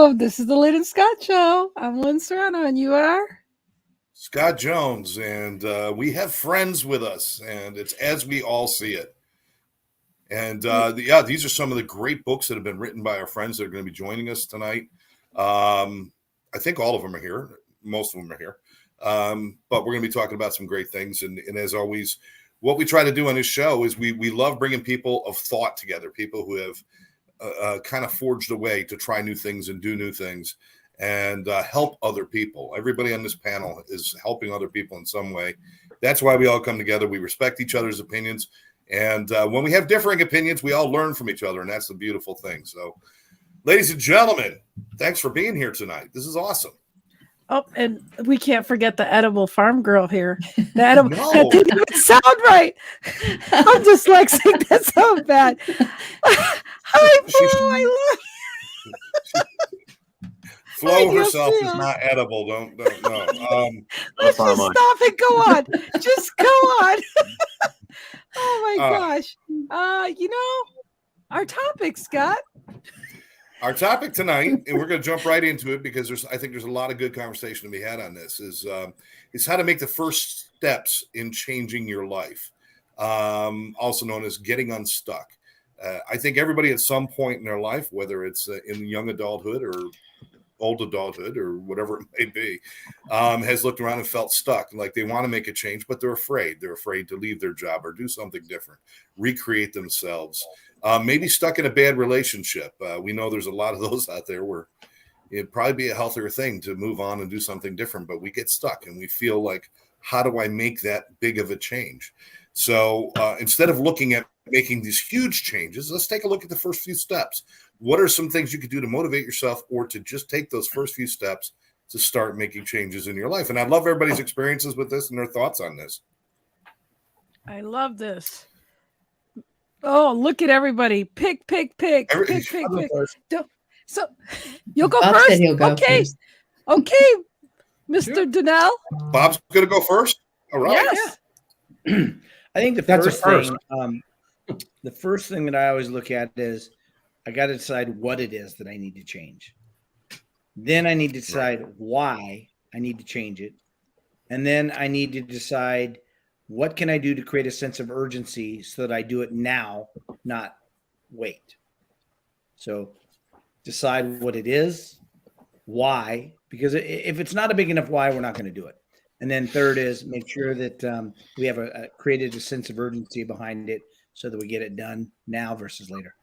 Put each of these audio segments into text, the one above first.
Hello, this is the Lynn and Scott Show. I'm Lynn Serrano, and you are? Scott Jones, and we have friends with us, and it's As We All See It. And these are some of the great books that have been written by our friends that are going to be joining us tonight. I think all of them are here. Most of them are here. But we're going to be talking about some great things. And as always, what we try to do on this show is we love bringing people of thought together, people who have kind of forged a way to try new things and do new things and help other people. Everybody on this panel is helping other people in some way. That's why we all come together. We respect each other's opinions. And when we have differing opinions, we all learn from each other. And that's the beautiful thing. So, ladies and gentlemen, thanks for being here tonight. This is awesome. Oh, and we can't forget the edible farm girl here. The edible, No. that didn't even sound right. I'm dyslexic. That sounds bad. Hi, Flo. I love Flo herself is not edible. Don't know. Let's just stop and go on. Just go on. Oh my gosh. Our topic, Scott. Our topic tonight, and we're going to jump right into it because I think there's a lot of good conversation to be had on this, is how to make the first steps in changing your life, also known as getting unstuck. I think everybody at some point in their life, whether it's in young adulthood or old adulthood or whatever it may be, has looked around and felt stuck, like they want to make a change, but they're afraid. They're afraid to leave their job or do something different, recreate themselves. Maybe stuck in a bad relationship. We know there's a lot of those out there where it'd probably be a healthier thing to move on and do something different, but we get stuck and we feel like, how do I make that big of a change? So instead of looking at making these huge changes, let's take a look at the first few steps. What are some things you could do to motivate yourself or to just take those first few steps to start making changes in your life? And I'd love everybody's experiences with this and their thoughts on this. I love this. Oh, look at everybody. Pick. So you'll go Bob first? said he'll go first. Okay, Mr. Donnell. Bob's going to go first? All right. Yes. I think the first thing that I always look at is I got to decide what it is that I need to change. Then I need to decide why I need to change it. And then I need to decide what can I do to create a sense of urgency so that I do it now, not wait. So decide what it is, why, because if it's not a big enough why, we're not going to do it. And then third is make sure that we have created a sense of urgency behind it so that we get it done now versus later.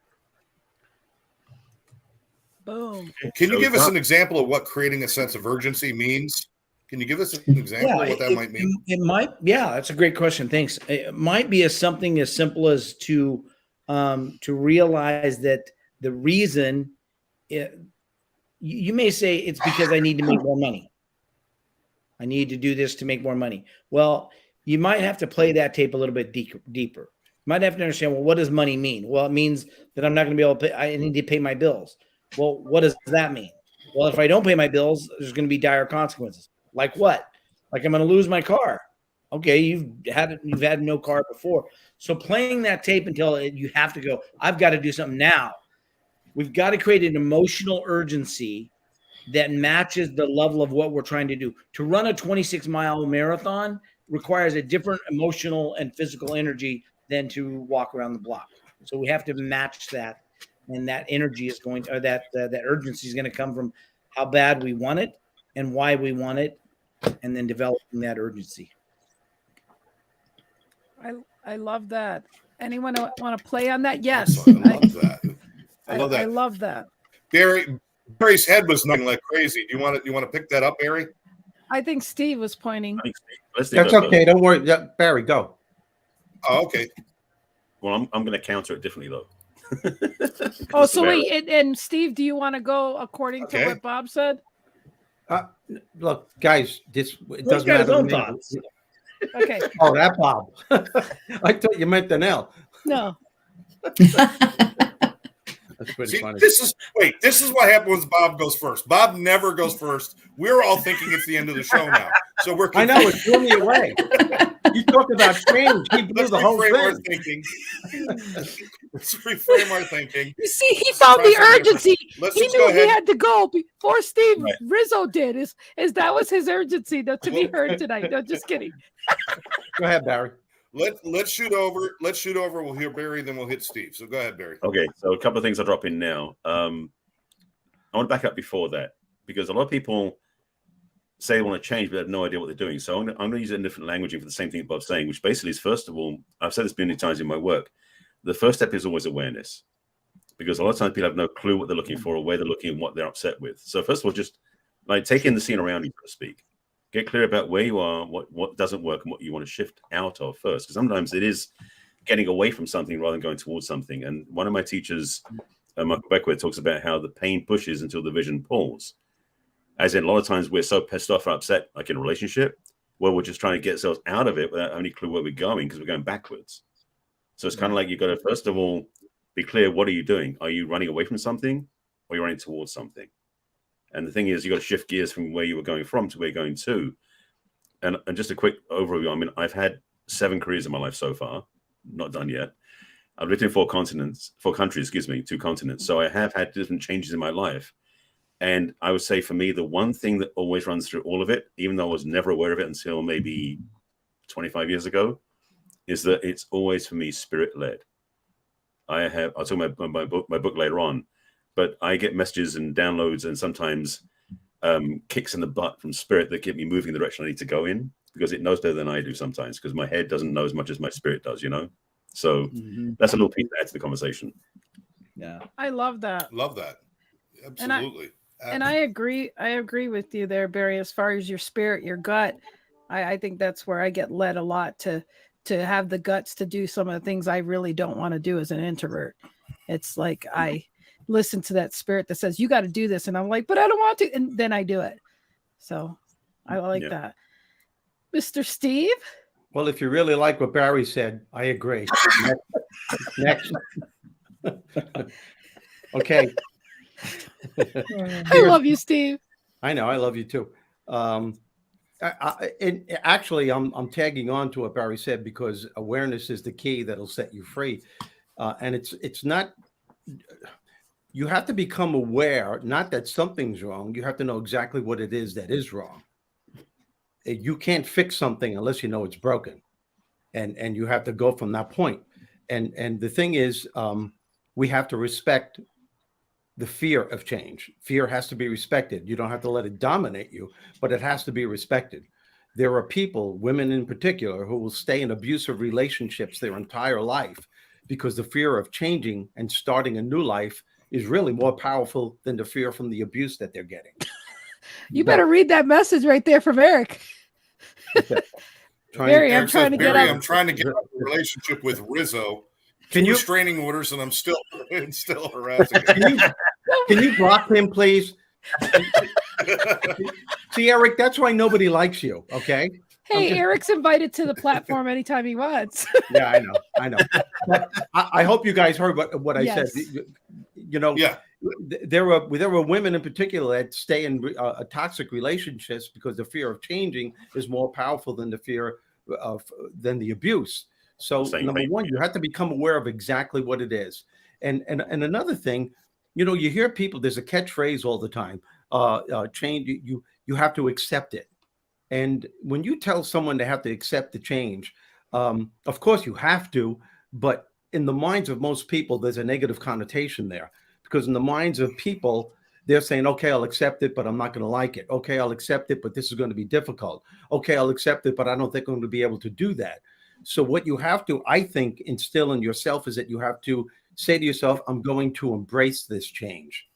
Boom. Can you give us an example of what creating a sense of urgency means? Can you give us an example of what that might mean? It might. Yeah, that's a great question. Thanks. It might be something as simple as to realize that the reason you may say it's because I need to make more money. I need to do this to make more money. Well, you might have to play that tape a little bit deeper. You might have to understand, well, what does money mean? Well, it means that I'm not going to be able to pay. I need to pay my bills. Well, what does that mean? Well, if I don't pay my bills, there's going to be dire consequences. Like what? Like I'm going to lose my car. Okay, you've had no car before. So playing that tape until you have to go, I've got to do something now. We've got to create an emotional urgency that matches the level of what we're trying to do. To run a 26-mile marathon requires a different emotional and physical energy than to walk around the block. So we have to match that. And that energy is going to, or that urgency is going to come from how bad we want it and why we want it, and then developing that urgency. I love that. Anyone want to play on that? Yes. I love that. I love that. I love that. Barry's head was nothing like crazy. Do you want to pick that up, Barry? I think Steve was pointing. That's okay. Don't worry. Barry, go. Oh, okay. Well, I'm going to counter it differently, though. Oh, so wait, and Steve, do you want to go according to what Bob said? Look, guys, it doesn't matter. Okay. Oh, that Bob. I thought you meant Donnell. No. That's pretty funny. This is what happens when Bob goes first. Bob never goes first. We're all thinking it's the end of the show now. So we're I know, it blew me away. You talked about change. He blew the whole thing. Let's reframe our thinking. You see, he found the urgency. Let's He just go knew he ahead. had to go before Steve Right. Rizzo did. Is that was his urgency to be heard tonight? No, just kidding. Go ahead, Barry. Let's shoot over. Let's shoot over. We'll hear Barry, then we'll hit Steve. So go ahead, Barry. Okay, so a couple of things I'll drop in now. I want to back up before that because a lot of people say they want to change, but have no idea what they're doing. So I'm going to use a different languaging for the same thing Bob's saying, which basically is, first of all, I've said this many times in my work, the first step is always awareness. Because a lot of times people have no clue what they're looking for or where they're looking and what they're upset with. So first of all, just like take in the scene around you, so to speak. Get clear about where you are, what doesn't work, and what you want to shift out of first. Because sometimes it is getting away from something rather than going towards something. And one of my teachers, Michael Beckwith, talks about how the pain pushes until the vision pulls. As in, a lot of times we're so pissed off or upset, like in a relationship, where we're just trying to get ourselves out of it without any clue where we're going because we're going backwards. So it's kind of like you've got to, first of all, be clear, what are you doing? Are you running away from something or are you running towards something? And the thing is, you've got to shift gears from where you were going from to where you're going to. And just a quick overview. I mean, I've had 7 careers in my life so far, not done yet. I've lived in 4 countries, 2 continents. So I have had different changes in my life. And I would say for me, the one thing that always runs through all of it, even though I was never aware of it until maybe 25 years ago, is that it's always for me spirit-led. I'll talk about my book later on, but I get messages and downloads and sometimes kicks in the butt from spirit that get me moving in the direction I need to go in because it knows better than I do sometimes because my head doesn't know as much as my spirit does, you know? So that's a little piece to add to the conversation. Yeah. I love that. Love that. Absolutely. And I agree with you there, Barry, as far as your spirit, your gut. I think that's where I get led a lot to have the guts to do some of the things I really don't want to do as an introvert. It's like I listen to that spirit that says, you got to do this. And I'm like, but I don't want to. And then I do it. So I like that. Mr. Steve? Well, if you really like what Barry said, I agree. Next. Okay. I love you, Steve. I know. I love you too. Actually, I'm tagging on to what Barry said because awareness is the key that'll set you free. And it's not, you have to become aware, not that something's wrong. You have to know exactly what it is that is wrong. You can't fix something unless you know it's broken. And you have to go from that point. And the thing is, we have to respect the fear of change. Fear has to be respected. You don't have to let it dominate you, but it has to be respected. There are people, women in particular, who will stay in abusive relationships their entire life because the fear of changing and starting a new life is really more powerful than the fear from the abuse that they're getting. You better read that message right there from Eric. Barry, I'm trying to get out a relationship with Rizzo. Can you restraining orders, and I'm still harassing. Can you block him, please? See, Eric, that's why nobody likes you. Okay. Hey, Eric's invited to the platform anytime he wants. Yeah, I know. I hope you guys heard what I said. You know, there were women in particular that stay in toxic relationships because the fear of changing is more powerful than the fear of the abuse. So number one, you have to become aware of exactly what it is. And another thing, you know, you hear people, there's a catchphrase all the time, change, you have to accept it. And when you tell someone they have to accept the change, of course you have to, but in the minds of most people, there's a negative connotation there. Because in the minds of people, they're saying, okay, I'll accept it, but I'm not going to like it. Okay, I'll accept it, but this is going to be difficult. Okay, I'll accept it, but I don't think I'm going to be able to do that. So what you have to, I think, instill in yourself is that you have to say to yourself, I'm going to embrace this change.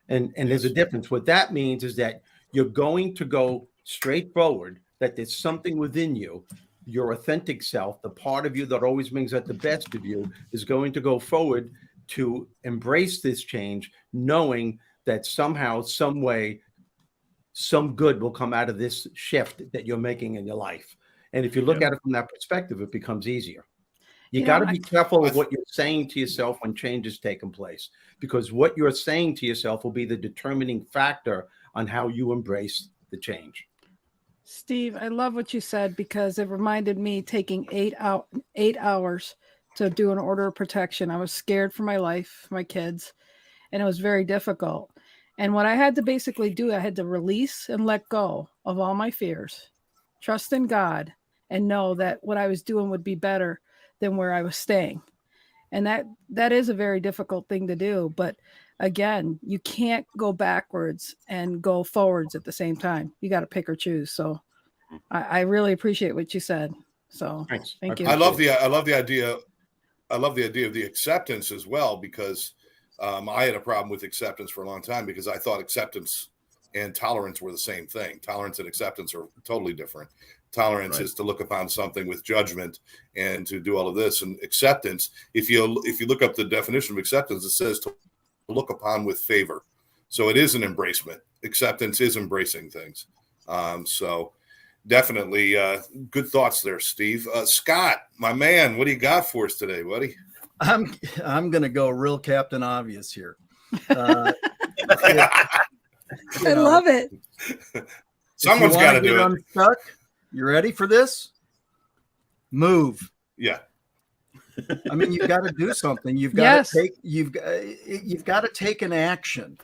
And there's a difference. What that means is that you're going to go straight forward, that there's something within you, your authentic self, the part of you that always brings out the best of you, is going to go forward to embrace this change, knowing that somehow, some way, some good will come out of this shift that you're making in your life. And if you look at it from that perspective, it becomes easier. You got to be careful of what you're saying to yourself when change is taking place, because what you're saying to yourself will be the determining factor on how you embrace the change. Steve, I love what you said because it reminded me taking 8 hours to do an order of protection. I was scared for my life, my kids, and it was very difficult. And what I had to basically do, I had to release and let go of all my fears, trust in God, and know that what I was doing would be better than where I was staying. And that is a very difficult thing to do. But again, you can't go backwards and go forwards at the same time. You got to pick or choose. So I really appreciate what you said. So Thanks. thank you. I love the idea. I love the idea of the acceptance as well, because I had a problem with acceptance for a long time because I thought acceptance and tolerance were the same thing. Tolerance and acceptance are totally different. Tolerance is to look upon something with judgment and to do all of this. And acceptance, if you look up the definition of acceptance, it says to look upon with favor. So it is an embracement. Acceptance is embracing things. So definitely good thoughts there, Steve. Scott, my man, what do you got for us today, buddy? I'm going to go real Captain Obvious here. I love it. Someone's got to do it. Unstuck. You ready for this? Move. Yeah. I mean, you've got to do something. You've got to take. You've got to take an action.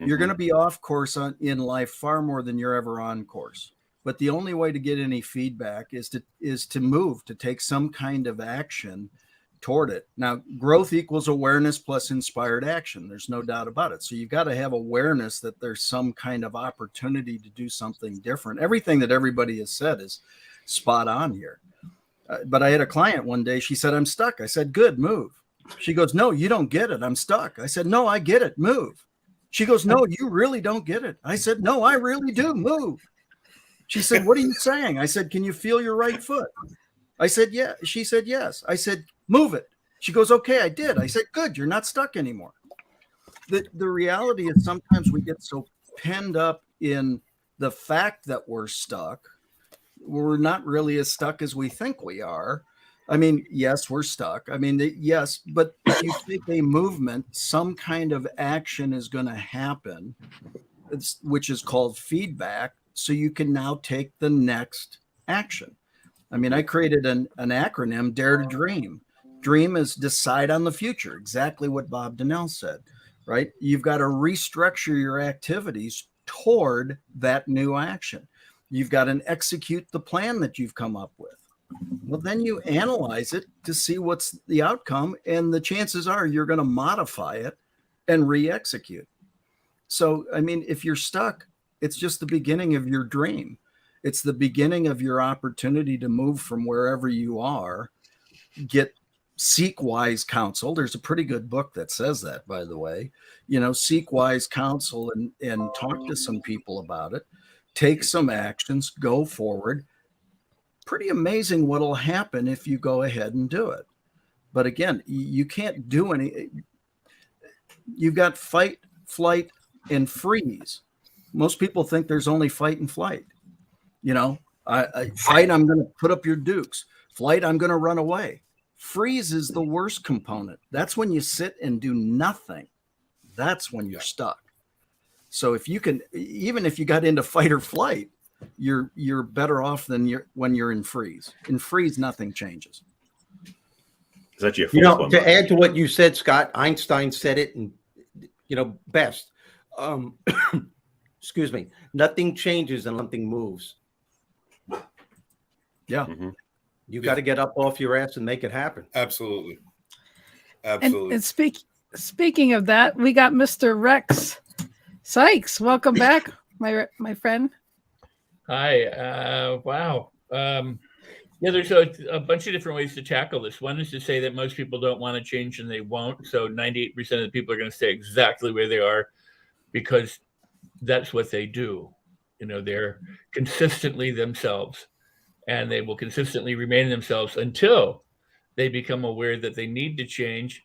You're going to be off course in life far more than you're ever on course. But the only way to get any feedback is to move, to take some kind of action toward it. Now, growth equals awareness plus inspired action. There's no doubt about it. So you've got to have awareness that there's some kind of opportunity to do something different. Everything that everybody has said is spot on here. But I had a client one day. She said, I'm stuck. I said, good, move. She goes, no, you don't get it. I'm stuck. I said, no, I get it. Move. She goes, no, you really don't get it. I said, no, I really do. Move. She said, what are you saying? I said, can you feel your right foot? I said, yeah. She said, yes. I said, move it. She goes, okay, I did. I said, good. You're not stuck anymore. The reality is sometimes we get so penned up in the fact that we're stuck. We're not really as stuck as we think we are. I mean, yes, we're stuck. I mean, yes, but if you take a movement, some kind of action is going to happen, which is called feedback. So you can now take the next action. I mean, I created an acronym, Dare to Dream. Dream is decide on the future, exactly what Bob Donnell said, right? You've got to restructure your activities toward that new action. You've got to execute the plan that you've come up with. Well, then you analyze it to see what's the outcome, and the chances are you're going to modify it and re-execute. So, I mean, if you're stuck, it's just the beginning of your dream. It's the beginning of your opportunity to move from wherever you are, seek wise counsel. There's a pretty good book that says that, by the way. Seek wise counsel and talk to some people about it. Take some actions, go forward. Pretty amazing what'll happen if you go ahead and do it. But again, you can't do any. You've got fight, flight, and freeze. Most people think there's only fight and flight. Fight, I'm going to put up your dukes. Flight, I'm going to run away. Freeze is the worst component. That's when you sit and do nothing. That's when you're stuck. So even if you got into fight or flight, you're better off than when you're in freeze. In freeze, nothing changes. Is that your fourth one? To add to what you said, Scott, Einstein said it, and best. Excuse me. Nothing changes and nothing moves. Yeah. Mm-hmm. You got to get up off your ass and make it happen. Absolutely. And speaking of that, we got Mr. Rex Sikes. Welcome back, my friend. Hi. Wow. There's a bunch of different ways to tackle this. One is to say that most people don't want to change and they won't. So 98% of the people are going to stay exactly where they are because that's what they do. They're consistently themselves, and they will consistently remain themselves until they become aware that they need to change,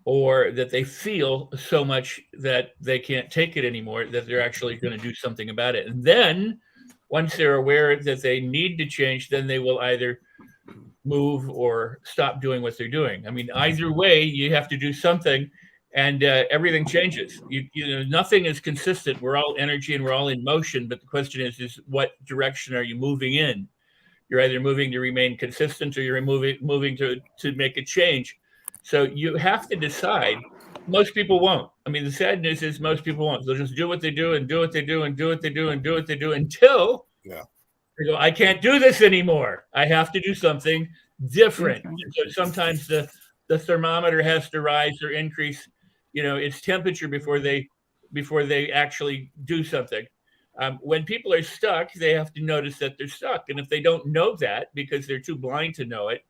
or that they feel so much that they can't take it anymore, that they're actually going to do something about it. And then once they're aware that they need to change, then they will either move or stop doing what they're doing. I mean, either way, you have to do something, and everything changes. Nothing is consistent. We're all energy and we're all in motion. But the question is what direction are you moving in? You're either moving to remain consistent or you're moving to make a change. So you have to decide. Most people won't. I mean, the sad news is most people won't. They'll just do what they do and do what they do and do what they do and do what they do until they go, I can't do this anymore. I have to do something different. So sometimes the thermometer has to rise or increase, its temperature before they actually do something. When people are stuck, they have to notice that they're stuck. And if they don't know that because they're too blind to know it,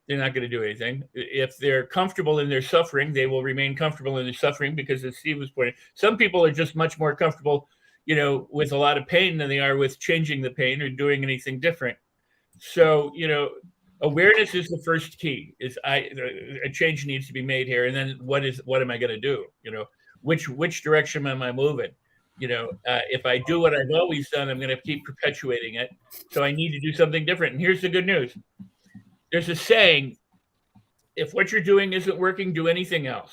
they're not going to do anything. If they're comfortable in their suffering, they will remain comfortable in their suffering because, as Steve was pointing, some people are just much more comfortable, with a lot of pain than they are with changing the pain or doing anything different. So, awareness is the first key. A change needs to be made here, and then what am I going to do? Which direction am I moving? If I do what I've always done, I'm going to keep perpetuating it. So I need to do something different. And here's the good news. There's a saying, if what you're doing isn't working, do anything else.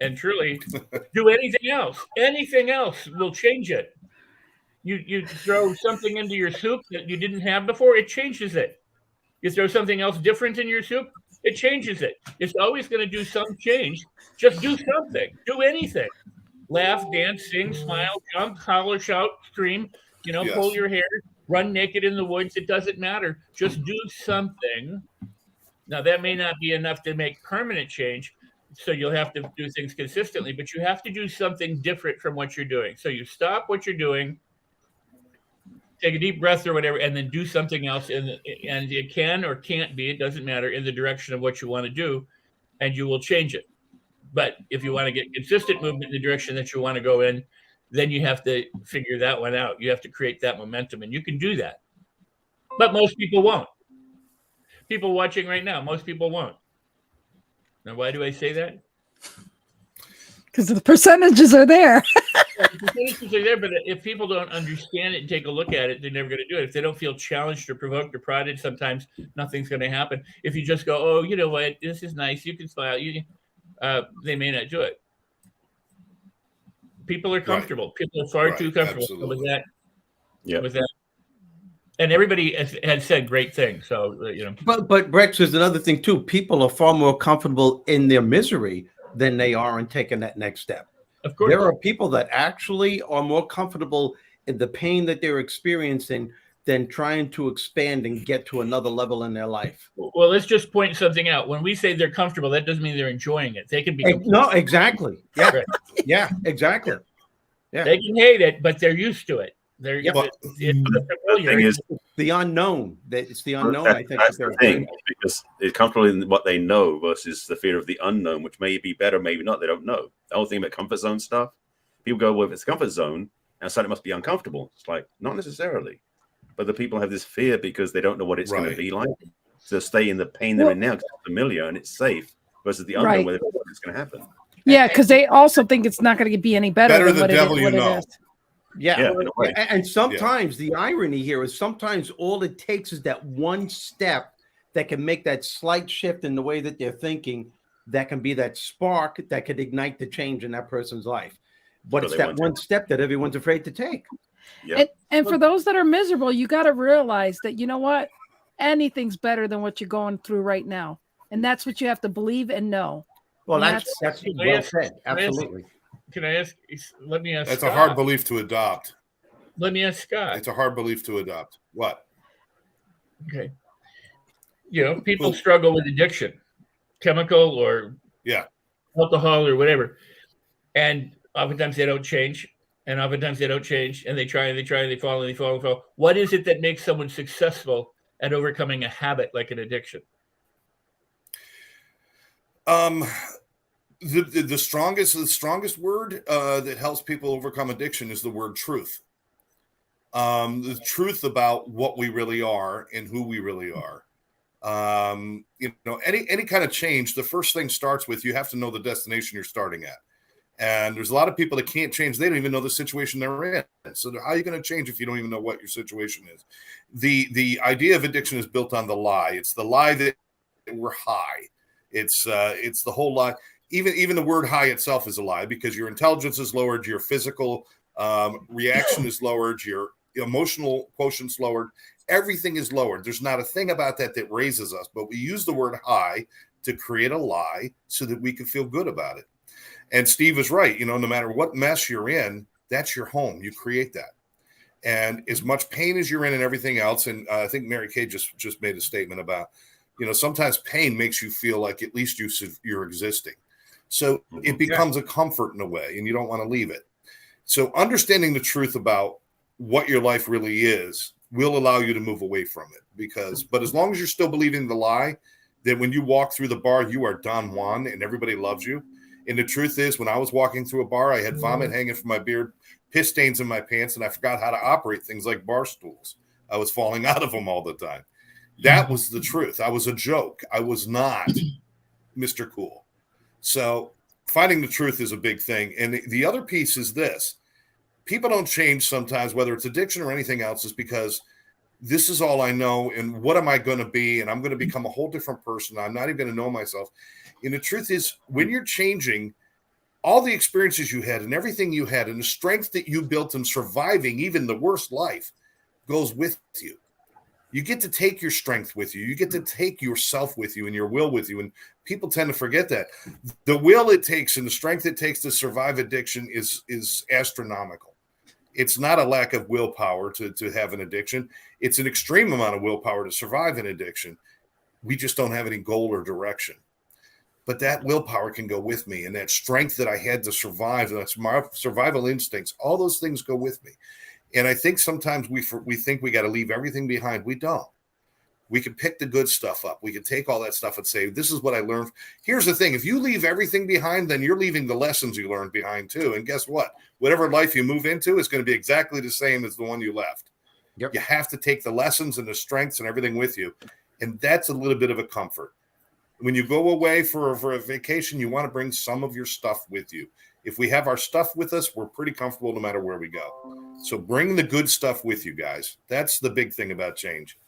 And truly, do anything else. Anything else will change it. You throw something into your soup that you didn't have before, it changes it. You throw something else different in your soup, it changes it. It's always going to do some change. Just do something. Do anything. Laugh, dance, sing, smile, jump, holler, shout, scream, pull your hair, run naked in the woods. It doesn't matter. Just do something. Now, that may not be enough to make permanent change, so you'll have to do things consistently, but you have to do something different from what you're doing. So you stop what you're doing, take a deep breath or whatever, and then do something else. And it can or can't be, it doesn't matter, in the direction of what you want to do, and you will change it. But if you want to get consistent movement in the direction that you want to go in, then you have to figure that one out. You have to create that momentum, and you can do that. But most people won't. People watching right now, most people won't. Now, why do I say that? Because the percentages are there. The percentages are there, but if people don't understand it and take a look at it, they're never going to do it. If they don't feel challenged or provoked or prodded, sometimes nothing's going to happen. If you just go, oh, you know what, this is nice, you can smile, they may not do it. People are comfortable. Right. People are far too comfortable. So with that. And everybody has said great things. So, But Rex, there's another thing too. People are far more comfortable in their misery than they are in taking that next step. Of course. There are people that actually are more comfortable in the pain that they're experiencing than trying to expand and get to another level in their life. Well, let's just point something out. When we say they're comfortable, that doesn't mean they're enjoying it. They can be no, exactly. Yeah, right. Yeah, exactly. Yeah, they can hate it, but they're used to it. They're the thing is the unknown. It's the unknown. I think that's the thing, because they're comfortable in what they know versus the fear of the unknown, which may be better, maybe not. They don't know. The whole thing about comfort zone stuff. People go, well, if it's comfort zone, and so it must be uncomfortable. It's like, not necessarily. But the people have this fear because they don't know what it's going to be like. So stay in the pain they're in now because it's familiar and it's safe, versus the unknown where they don't know what's going to happen. Yeah, because they also think it's not going to be any better than what it is. Yeah. And sometimes the irony here is sometimes all it takes is that one step that can make that slight shift in the way that they're thinking, that can be that spark that could ignite the change in that person's life. But it's that one step that everyone's afraid to take. Yeah. And for those that are miserable, you got to realize that, you know what? Anything's better than what you're going through right now. And that's what you have to believe and know. Well, that's well said. Absolutely. Can I ask? Let me ask. That's Scott. A hard belief to adopt. Let me ask Scott. It's a hard belief to adopt. What? Okay. People struggle with addiction, chemical or alcohol or whatever, and oftentimes they don't change, and oftentimes they don't change, and they try and they try and they fall and they fall and fall. What is it that makes someone successful at overcoming a habit like an addiction? The strongest word that helps people overcome addiction is the word truth. The truth about what we really are and who we really are. Any kind of change, the first thing starts with, you have to know the destination you're starting at. And there's a lot of people that can't change. They don't even know the situation they're in. So how are you going to change if you don't even know what your situation is? The idea of addiction is built on the lie. It's the lie that we're high. It's the whole lie. Even the word high itself is a lie, because your intelligence is lowered, your physical reaction is lowered, your emotional quotient's lowered. Everything is lowered. There's not a thing about that raises us, but we use the word high to create a lie so that we can feel good about it. And Steve is right. No matter what mess you're in, that's your home. You create that. And as much pain as you're in and everything else, and I think Mary Kay just made a statement about, sometimes pain makes you feel like at least you're existing. So it becomes a comfort in a way, and you don't want to leave it. So understanding the truth about what your life really is will allow you to move away from it. But as long as you're still believing the lie, that when you walk through the bar, you are Don Juan and everybody loves you. And the truth is, when I was walking through a bar, I had vomit hanging from my beard, piss stains in my pants, and I forgot how to operate things like bar stools. I was falling out of them all the time. That was the truth. I was a joke. I was not Mr. Cool. So finding the truth is a big thing. And the other piece is this. People don't change sometimes, whether it's addiction or anything else, is because this is all I know, and what am I going to be? And I'm going to become a whole different person. I'm not even going to know myself. And the truth is, when you're changing, all the experiences you had and everything you had and the strength that you built in surviving even the worst life goes with you. You get to take your strength with you. You get to take yourself with you and your will with you. And people tend to forget that. The will it takes and the strength it takes to survive addiction is astronomical. It's not a lack of willpower to have an addiction. It's an extreme amount of willpower to survive an addiction. We just don't have any goal or direction. But that willpower can go with me, and that strength that I had to survive, that's my survival instincts, all those things go with me. And I think sometimes we think we got to leave everything behind. We don't. We can pick the good stuff up. We can take all that stuff and say, this is what I learned. Here's the thing. If you leave everything behind, then you're leaving the lessons you learned behind too. And guess what? Whatever life you move into is going to be exactly the same as the one you left. Yep. You have to take the lessons and the strengths and everything with you. And that's a little bit of a comfort. When you go away for a vacation, you want to bring some of your stuff with you. If we have our stuff with us, we're pretty comfortable no matter where we go. So bring the good stuff with you, guys. That's the big thing about change.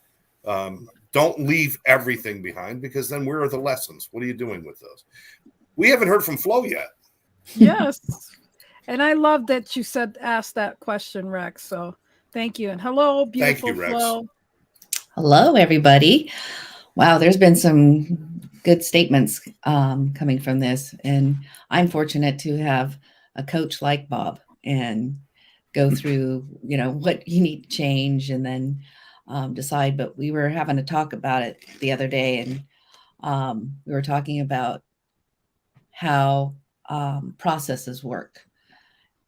Don't leave everything behind, because then where are the lessons? What are you doing with those? We haven't heard from Flo yet. Yes. And I love that you asked that question, Rex. So thank you. And hello, beautiful Thank you, Rex. Flo. Hello, everybody. Wow, there's been some good statements coming from this. And I'm fortunate to have a coach like Bob and go through, what you need to change and then decide. But we were having a talk about it the other day, and we were talking about how processes work.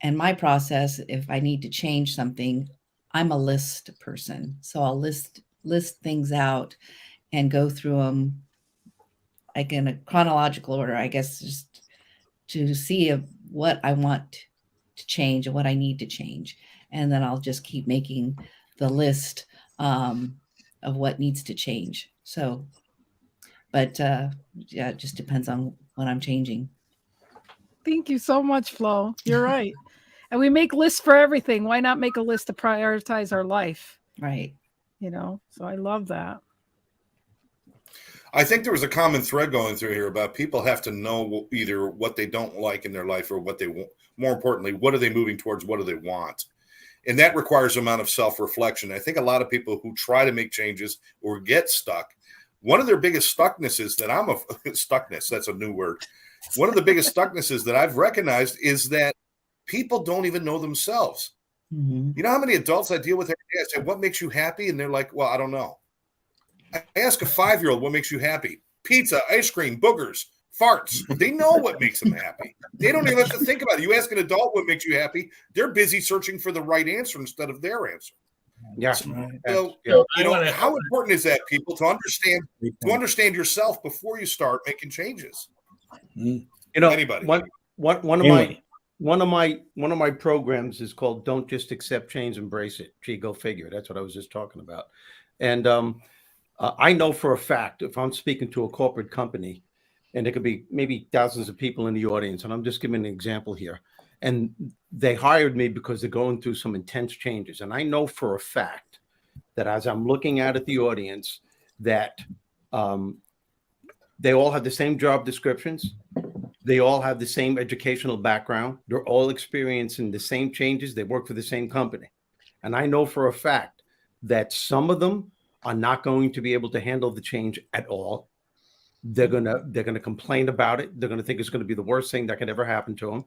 And my process, if I need to change something, I'm a list person. So I'll list things out and go through them like in a chronological order, I guess, just to see what I want to change and what I need to change. And then I'll just keep making the list of what needs to change. So, but yeah, it just depends on what I'm changing. Thank you so much, Flo. You're right. And we make lists for everything. Why not make a list to prioritize our life? Right. So I love that. I think there was a common thread going through here about people have to know either what they don't like in their life or what they want. More importantly, what are they moving towards? What do they want? And that requires an amount of self-reflection. I think a lot of people who try to make changes or get stuck, one of their biggest stucknesses stuckness, that's a new word. One of the biggest stucknesses that I've recognized is that people don't even know themselves. Mm-hmm. You know how many adults I deal with every day? I say, what makes you happy? And they're like, well, I don't know. I ask a 5-year-old what makes you happy. Pizza, ice cream, boogers, farts. They know what makes them happy. They don't even have to think about it. You ask an adult what makes you happy, they're busy searching for the right answer instead of their answer. Yeah. So, yeah. How important is that, people, to understand yourself before you start making changes? Anybody. One of my programs is called "Don't Just Accept Change, Embrace It." Gee, go figure. That's what I was just talking about. And I know for a fact, if I'm speaking to a corporate company, and there could be maybe thousands of people in the audience, and I'm just giving an example here, and they hired me because they're going through some intense changes. And I know for a fact that as I'm looking out at the audience, that they all have the same job descriptions. They all have the same educational background. They're all experiencing the same changes. They work for the same company. And I know for a fact that some of them are not going to be able to handle the change at all. They're gonna complain about it. They're gonna think it's gonna be the worst thing that could ever happen to them.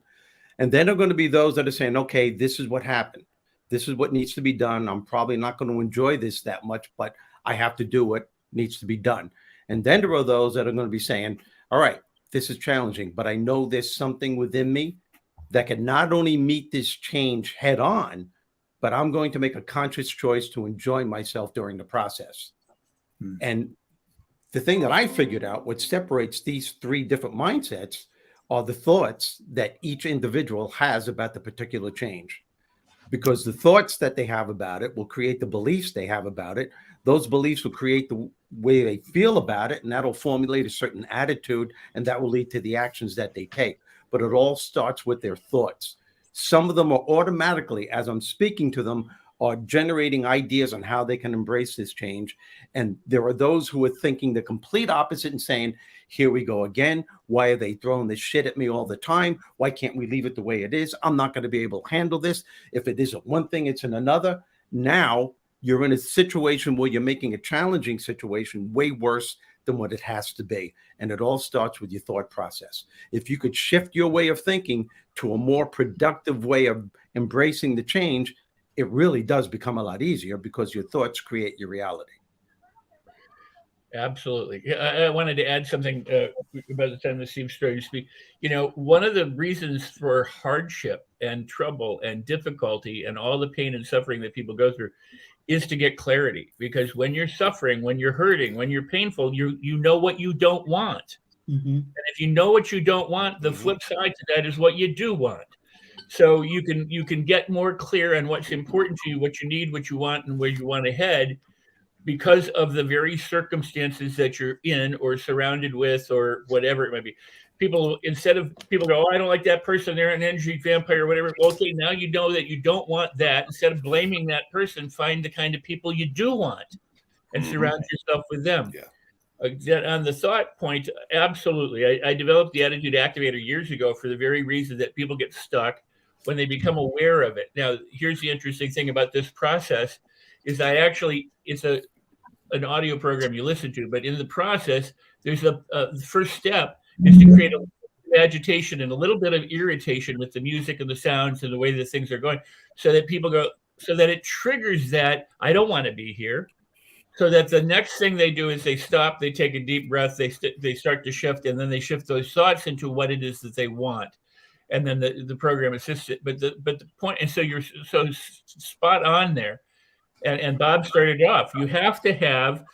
And then there are going to be those that are saying, okay, this is what happened. This is what needs to be done. I'm probably not going to enjoy this that much, but I have to do what needs to be done. And then there are those that are going to be saying, all right, this is challenging, but I know there's something within me that can not only meet this change head on, but I'm going to make a conscious choice to enjoy myself during the process. And the thing that I figured out, what separates these three different mindsets, are the thoughts that each individual has about the particular change. Because the thoughts that they have about it will create the beliefs they have about it. Those beliefs will create the way they feel about it, and that'll formulate a certain attitude, and that will lead to the actions that they take. But it all starts with their thoughts. Some of them are automatically, as I'm speaking to them, are generating ideas on how they can embrace this change. And there are those who are thinking the complete opposite and saying, here we go again. Why are they throwing this shit at me all the time? Why can't we leave it the way it is? I'm not going to be able to handle this. If it isn't one thing, it's in another. Now you're in a situation where you're making a challenging situation way worse than what it has to be. And it all starts with your thought process. If you could shift your way of thinking to a more productive way of embracing the change, it really does become a lot easier because your thoughts create your reality. Absolutely. I wanted to add something about the time that Steve started to speak. You know, one of the reasons for hardship and trouble and difficulty and all the pain and suffering that people go through is to get clarity. Because when you're suffering, when you're hurting, when you're painful, you know what you don't want. And if you know what you don't want, the flip side to that is what you do want. So you can get more clear on what's important to you, what you need, what you want, and where you want to head, because of the very circumstances that you're in or surrounded with or whatever it might be. People go, oh, I don't like that person, they're an energy vampire or whatever. Well, okay, now you know that you don't want that. Instead of blaming that person, find the kind of people you do want and surround yourself with them. On the thought point, absolutely. I developed the attitude activator years ago for the very reason that people get stuck when they become aware of it. Now, here's the interesting thing about this process is it's an audio program you listen to, but in the process, there's the first step is to create a little bit of agitation and a little bit of irritation with the music and the sounds and the way that things are going, so that people go, so that it triggers that I don't want to be here. So that the next thing they do is they stop, they take a deep breath, they start to shift, and then they shift those thoughts into what it is that they want. And then the program assists it. But the point, and so you're so spot on there. And Bob started off, you have to have,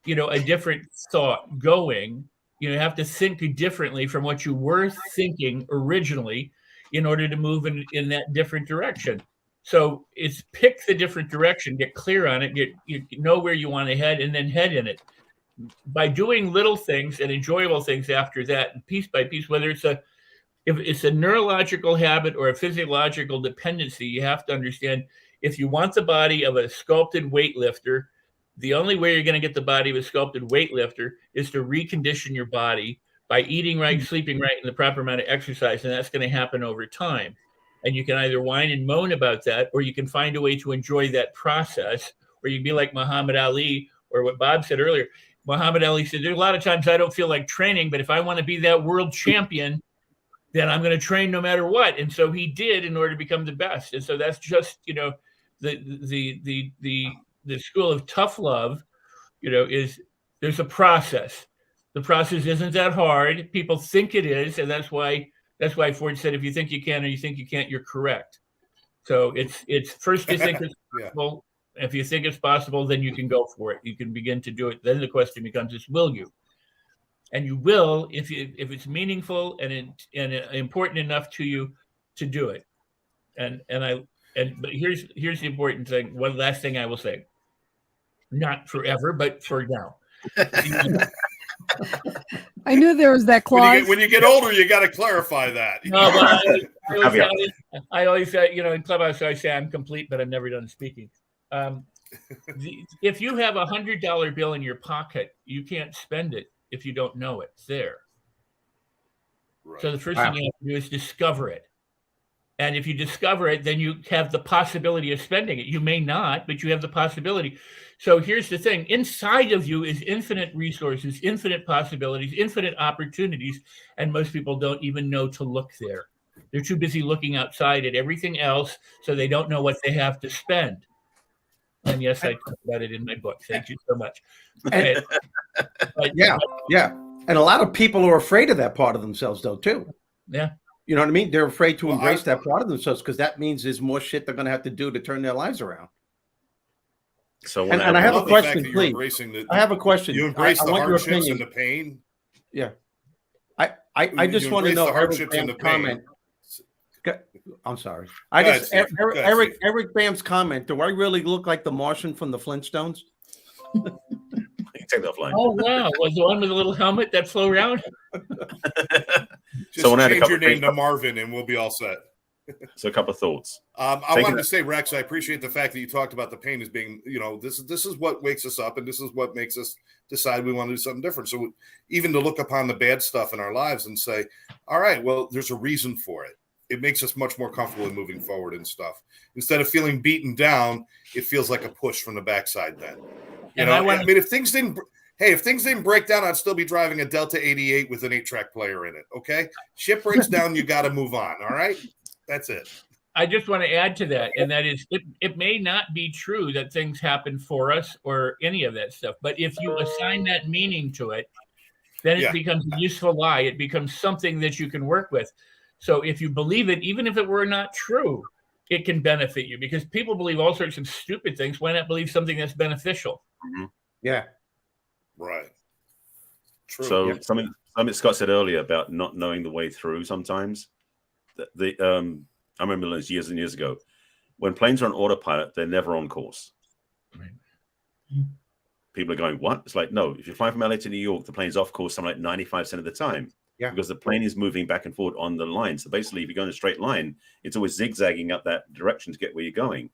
a different thought going. You have to think differently from what you were thinking originally in order to move in that different direction. So it's pick the different direction, get clear on it, you know where you want to head, and then head in it. By doing little things and enjoyable things after that, and piece by piece, whether if it's a neurological habit or a physiological dependency, you have to understand, if you want the body of a sculpted weightlifter, the only way you're going to get the body of a sculpted weightlifter is to recondition your body by eating right, sleeping right, and the proper amount of exercise, and that's going to happen over time. And you can either whine and moan about that, or you can find a way to enjoy that process, or you can be like Muhammad Ali, or what Bob said earlier. Muhammad Ali said, there's a lot of times I don't feel like training, but if I want to be that world champion, then I'm going to train no matter what. And so he did in order to become the best. And so that's just, the school of tough love, is there's a process. The process isn't that hard. People think it is. And that's why Ford said, if you think you can or you think you can't, you're correct. So it's first you think it's possible. If you think it's possible, then you can go for it. You can begin to do it. Then the question becomes, will you? And you will if it's meaningful and important enough to you to do it. But here's the important thing. One last thing I will say. Not forever, but for now. I knew there was that clause. When you get older, you got to clarify that. No, I always say, in Clubhouse, I say I'm complete, but I've never done speaking. If you have $100 bill in your pocket, you can't spend it if you don't know it's there. Right. So the first thing you have to do is discover it. And if you discover it, then you have the possibility of spending it. You may not, but you have the possibility. So here's the thing. Inside of you is infinite resources, infinite possibilities, infinite opportunities. And most people don't even know to look there. They're too busy looking outside at everything else, so they don't know what they have to spend. And yes, I talk about it in my book. Thank you so much. And, yeah. And a lot of people are afraid of that part of themselves, though, too. Yeah. You know what I mean? They're afraid to embrace that part of themselves because that means there's more shit they're going to have to do to turn their lives around. So, and I have a question, please. I have a question. You embrace the hardships and the pain. Yeah. I just want to know hardships and the comment. I'm sorry. Eric Bam's comment. Do I really look like the Martian from the Flintstones? Take that offline. Oh wow! Was the one with the little helmet that flew around? Just change your name to Marvin, and we'll be all set. So a couple of thoughts. I wanted to say, Rex, I appreciate the fact that you talked about the pain as being, this is what wakes us up, and this is what makes us decide we want to do something different. So even to look upon the bad stuff in our lives and say, all right, well, there's a reason for it. It makes us much more comfortable in moving forward and stuff. Instead of feeling beaten down, it feels like a push from the backside then. If things didn't break down, I'd still be driving a Delta 88 with an 8-track player in it. Okay. Shit breaks down. You got to move on. All right. That's it. I just want to add to that. And that is, it may not be true that things happen for us or any of that stuff. But if you assign that meaning to it, then it becomes a useful lie. It becomes something that you can work with. So if you believe it, even if it were not true, it can benefit you because people believe all sorts of stupid things. Why not believe something that's beneficial? Mm-hmm. Yeah. Right. True. So something Scott said earlier about not knowing the way through sometimes. I remember those years and years ago. When planes are on autopilot, they're never on course. Right. People are going, what? It's like, no, if you're flying from LA to New York, the plane's off course something like 95% of the time. Yeah. Because the plane is moving back and forth on the line. So basically, if you go in a straight line, it's always zigzagging up that direction to get where you're going.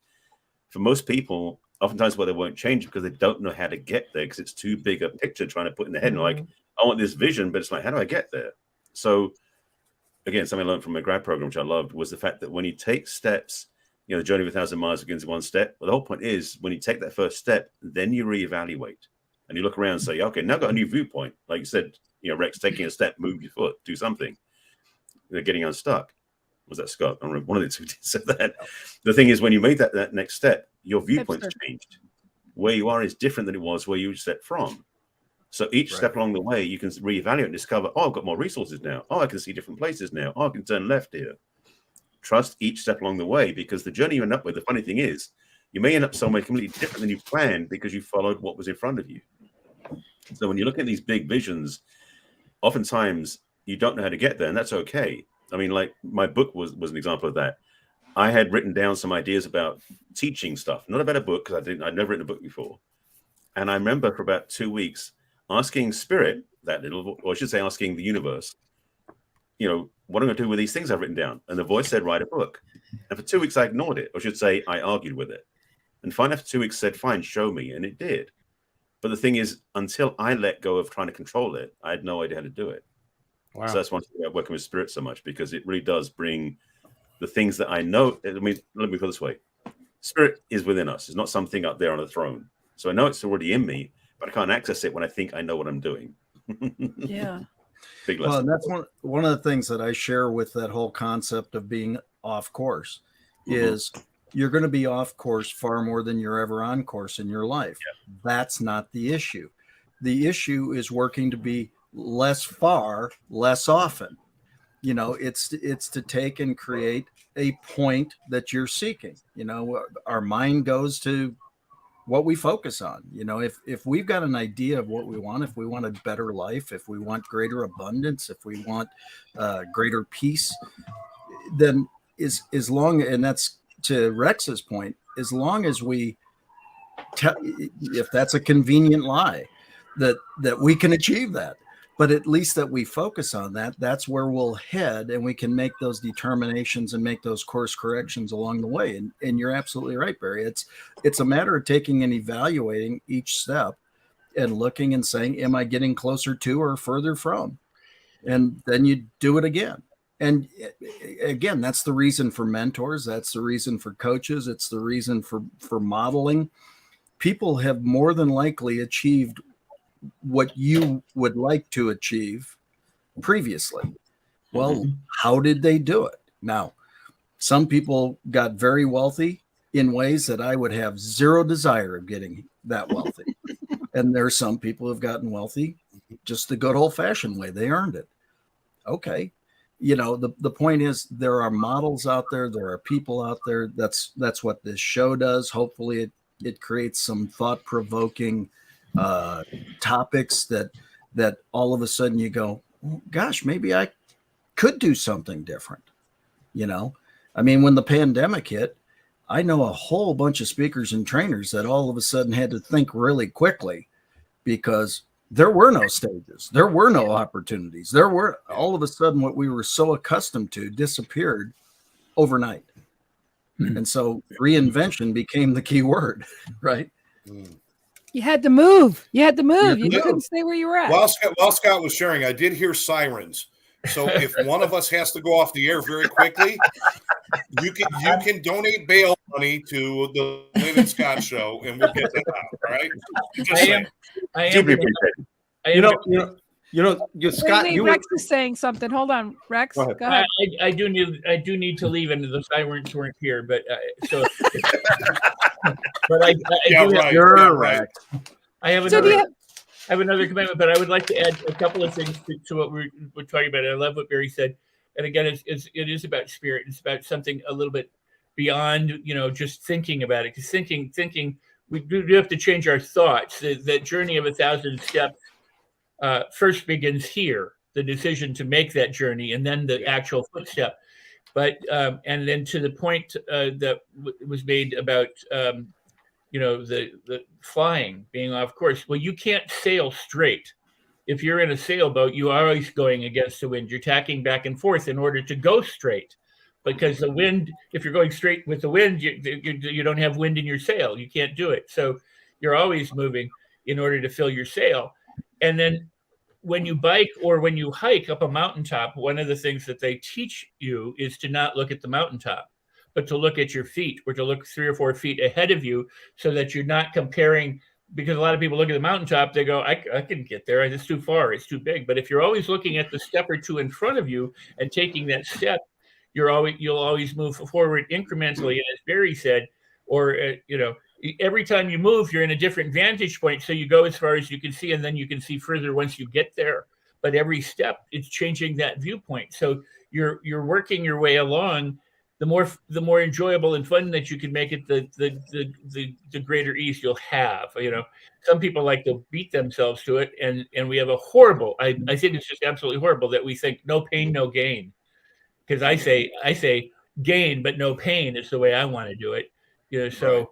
For most people, oftentimes where they won't change because they don't know how to get there because it's too big a picture trying to put in their head. And like, I want this vision, but it's like, how do I get there? So again, something I learned from my grad program, which I loved, was the fact that when you take steps, the journey of 1,000 miles begins with one step. But the whole point is when you take that first step, then you reevaluate and you look around and say, okay, now I've got a new viewpoint. Like you said, Rex, taking a step, move your foot, do something. They're getting unstuck. Was that Scott? I remember one of the two said that. The thing is, when you made that next step, your viewpoint's changed. Where you are is different than it was where you stepped from. So each step along the way, you can reevaluate and discover, I've got more resources now. I can see different places now. I can turn left here. Trust each step along the way because the journey you end up with, the funny thing is, you may end up somewhere completely different than you planned because you followed what was in front of you. So when you look at these big visions, oftentimes you don't know how to get there, and that's okay. I mean, like my book was an example of that. I had written down some ideas about teaching stuff, not about a book because I'd never written a book before. And I remember for about 2 weeks asking Spirit, or I should say asking the universe, what am I going to do with these things I've written down? And the voice said, write a book. And for 2 weeks, I ignored it, or I should say I argued with it. And finally, after 2 weeks, said, fine, show me. And it did. But the thing is, until I let go of trying to control it, I had no idea how to do it. Wow. So that's one thing about working with Spirit so much, because it really does bring the things that I know. I mean, let me put it this way. Spirit is within us. It's not something up there on a throne. So I know it's already in me, but I can't access it when I think I know what I'm doing. Yeah. Big lesson. Well, and that's one of the things that I share with that whole concept of being off course is you're going to be off course far more than you're ever on course in your life. Yeah. That's not the issue. The issue is working to be less far, less often. It's to take and create a point that you're seeking. Our mind goes to what we focus on. If we've got an idea of what we want, if we want a better life, if we want greater abundance, if we want greater peace, then as long, and that's to Rex's point, as long as we if that's a convenient lie, that we can achieve that. But at least that we focus on that, that's where we'll head, and we can make those determinations and make those course corrections along the way. And you're absolutely right, Barry. It's a matter of taking and evaluating each step and looking and saying, am I getting closer to or further from? And then you do it again. And again, that's the reason for mentors. That's the reason for coaches. It's the reason for modeling. People have more than likely achieved what you would like to achieve previously. Well, how did they do it? Now, some people got very wealthy in ways that I would have zero desire of getting that wealthy. And there are some people who've gotten wealthy just the good old fashioned way. They earned it. Okay. The point is there are models out there. There are people out there. That's what this show does. Hopefully it creates some thought provoking topics that all of a sudden you go, oh, gosh, maybe I could do something different. I mean, when the pandemic hit, I know a whole bunch of speakers and trainers that all of a sudden had to think really quickly because there were no stages. There were no opportunities. There were all of a sudden what we were so accustomed to disappeared overnight. And so reinvention became the key word, right? You had to move. You couldn't stay where you were at. While Scott was sharing, I did hear sirens. So if one of us has to go off the air very quickly, you can donate bail money to the Lynn and Scott show, and we'll get that out. All right? Scott. Rex is saying something. Hold on, Rex. Go ahead. I do need to leave, and the sirens weren't here, but so. But I have another commitment, but I would like to add a couple of things to what we're talking about. I love what Barry said, and again, it is about spirit. It's about something a little bit beyond, just thinking about it. Because thinking, we do have to change our thoughts. That journey of 1,000 steps first begins here, the decision to make that journey, and then the actual footstep. But and then to the point that was made about the flying, being off course. Well, you can't sail straight. If you're in a sailboat, you are always going against the wind. You're tacking back and forth in order to go straight, because the wind, if you're going straight with the wind, you don't have wind in your sail. You can't do it. So you're always moving in order to fill your sail. And then when you bike or when you hike up a mountaintop, one of the things that they teach you is to not look at the mountaintop, but to look at your feet, or to look 3 or 4 feet ahead of you, so that you're not comparing. Because a lot of people look at the mountaintop, they go, I can get there. It's too far. It's too big. But if you're always looking at the step or two in front of you and taking that step, you'll always move forward incrementally. And as Barry said, or every time you move, you're in a different vantage point. So you go as far as you can see, and then you can see further once you get there. But every step, it's changing that viewpoint. So you're working your way along. The more enjoyable and fun that you can make it, the greater ease you'll have. Some people like to beat themselves to it, and we have a horrible. I think it's just absolutely horrible that we think no pain, no gain. Because I say gain, but no pain is the way I want to do it. So,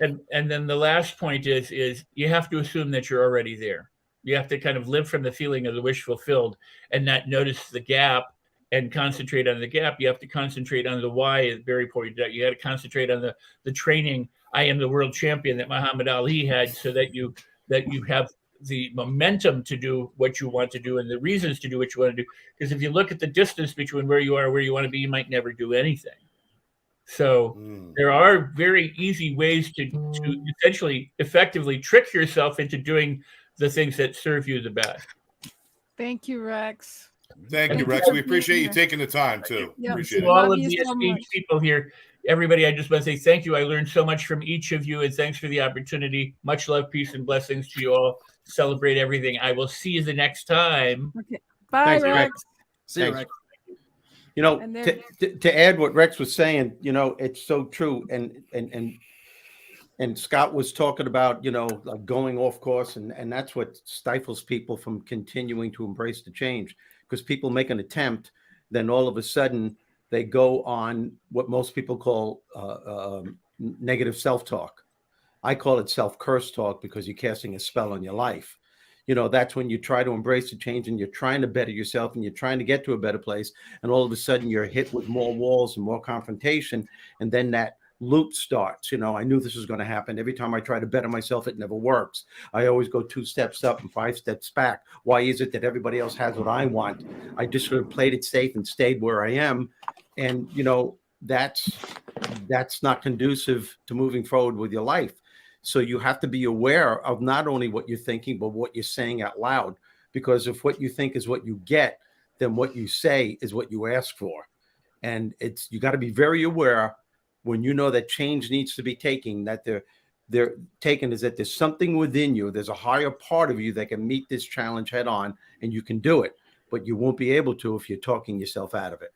and then the last point is you have to assume that you're already there. You have to kind of live from the feeling of the wish fulfilled, and not notice the gap and concentrate on the gap. You have to concentrate on the why, as Barry pointed out. You got to concentrate on the training. I am the world champion that Muhammad Ali had, so that you have the momentum to do what you want to do and the reasons to do what you want to do. Because if you look at the distance between where you are and where you want to be, you might never do anything. So there are very easy ways to essentially effectively trick yourself into doing the things that serve you the best. Thank you, Rex. Thank you, Rex. We appreciate you taking the time too. Yep. Appreciate to all of the esteemed people here. Everybody, I just want to say thank you. I learned so much from each of you, and thanks for the opportunity. Much love, peace, and blessings to you all. Celebrate everything. I will see you the next time. Okay. Bye, Thanks, Rex. See you, Rex. To add what Rex was saying, it's so true. And Scott was talking about, like going off course, and that's what stifles people from continuing to embrace the change. Because people make an attempt, then all of a sudden they go on what most people call negative self-talk. I call it self-curse talk, because you're casting a spell on your life. That's when you try to embrace the change and you're trying to better yourself and you're trying to get to a better place. And all of a sudden you're hit with more walls and more confrontation. And then that loop starts. I knew this was going to happen. Every time I try to better myself, it never works. I always go 2 steps up and 5 steps back. Why is it that everybody else has what I want? I just sort of played it safe and stayed where I am. And, that's not conducive to moving forward with your life. So you have to be aware of not only what you're thinking, but what you're saying out loud. Because if what you think is what you get, then what you say is what you ask for. And you got to be very aware when you know that change needs to be taken, that they're taken, is that there's something within you. There's a higher part of you that can meet this challenge head on, and you can do it. But you won't be able to if you're talking yourself out of it.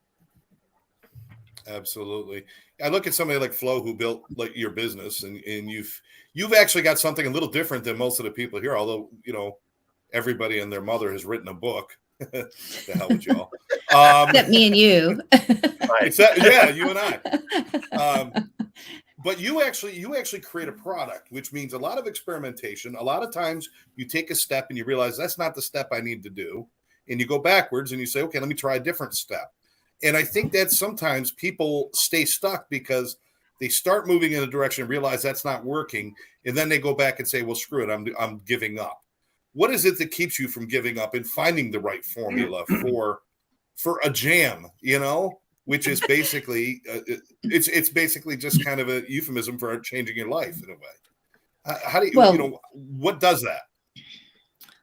Absolutely. I look at somebody like Flo, who built like your business, and you've actually got something a little different than most of the people here. Although everybody and their mother has written a book. The hell with y'all. Except me and you. Yeah, you and I. But you actually create a product, which means a lot of experimentation. A lot of times you take a step and you realize that's not the step I need to do, and you go backwards and you say, okay, let me try a different step. And I think that sometimes people stay stuck because they start moving in a direction and realize that's not working, and then they go back and say, well, screw it, I'm giving up. What is it that keeps you from giving up and finding the right formula for a jam, which is basically it's basically just kind of a euphemism for changing your life in a way. How do you, what does that?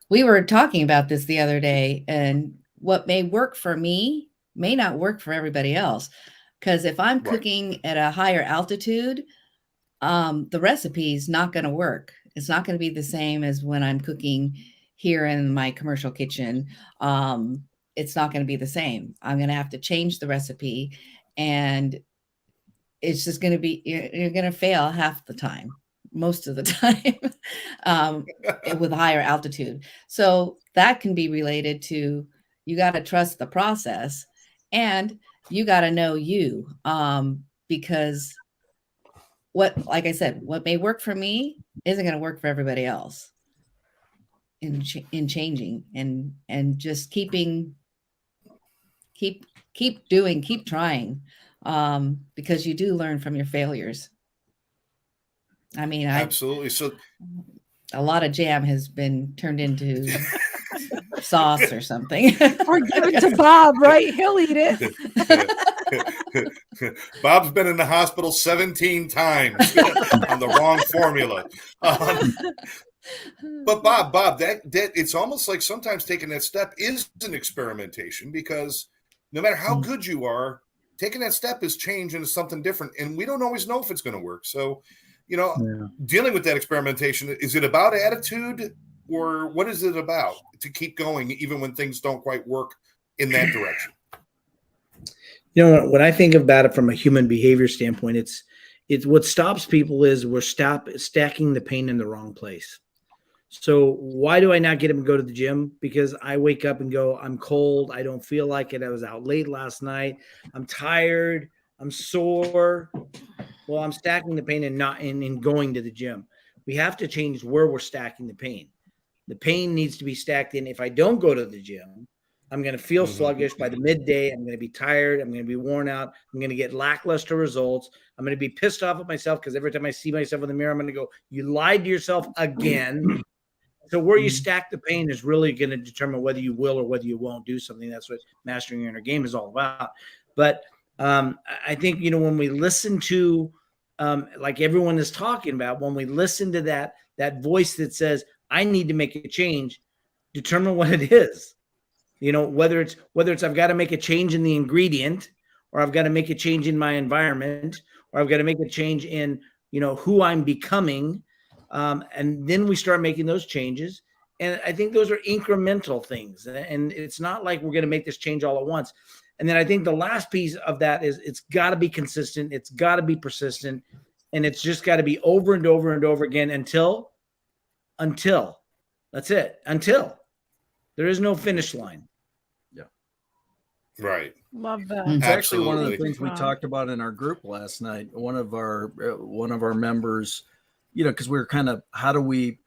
We were talking about this the other day, and what may work for me may not work for everybody else. Because if I'm cooking at a higher altitude, the recipe's not going to work. It's not going to be the same as when I'm cooking here in my commercial kitchen. It's not going to be the same. I'm going to have to change the recipe, and it's just going to be, you're going to fail half the time, most of the time, with higher altitude. So that can be related to, you got to trust the process, and you got to know you, because like I said, what may work for me isn't going to work for everybody else in changing and just keep trying, because you do learn from your failures. I mean, absolutely. So a lot of jam has been turned into sauce or something. Or give it to Bob, right? He'll eat it. Bob's been in the hospital 17 times on the wrong formula. But Bob, that it's almost like sometimes taking that step is an experimentation, because no matter how good you are, taking that step is change into something different, and we don't always know if it's going to work. So, dealing with that experimentation, is it about attitude, or what is it about to keep going even when things don't quite work in that direction? When I think about it from a human behavior standpoint, it's what stops people is we're stacking the pain in the wrong place. So why do I not get him to go to the gym? Because I wake up and go, I'm cold. I don't feel like it. I was out late last night. I'm tired. I'm sore. Well, I'm stacking the pain and not in going to the gym. We have to change where we're stacking the pain. The pain needs to be stacked in. If I don't go to the gym, I'm going to feel sluggish by the midday. I'm going to be tired. I'm going to be worn out. I'm going to get lackluster results. I'm going to be pissed off at myself because every time I see myself in the mirror, I'm going to go, you lied to yourself again. So where you stack the pain is really going to determine whether you will or whether you won't do something. That's what mastering your inner game is all about. But I think, when we listen to, like everyone is talking about, when we listen to that voice that says, I need to make a change, determine what it is. Whether it's I've got to make a change in the ingredient, or I've got to make a change in my environment, or I've got to make a change in, who I'm becoming. And then we start making those changes. And I think those are incremental things. And it's not like we're going to make this change all at once. And then I think the last piece of that is it's got to be consistent. It's got to be persistent. And it's just got to be over and over and over again until that's it. Until there is no finish line. Yeah. Right. Love that. It's Absolutely. actually one of the things we talked about in our group last night. One of our members, because we were kind of, how do we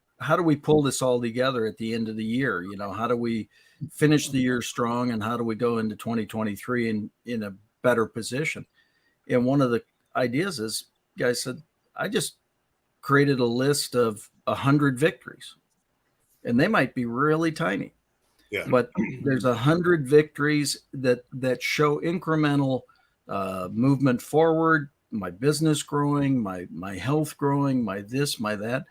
pull this all together at the end of the year? How do we finish the year strong, and how do we go into 2023 in a better position? And one of the ideas is guy said, I just created a list of 100 victories, and they might be really tiny. Yeah. But there's 100 victories that show incremental movement forward, my business growing, my health growing, my this, my that.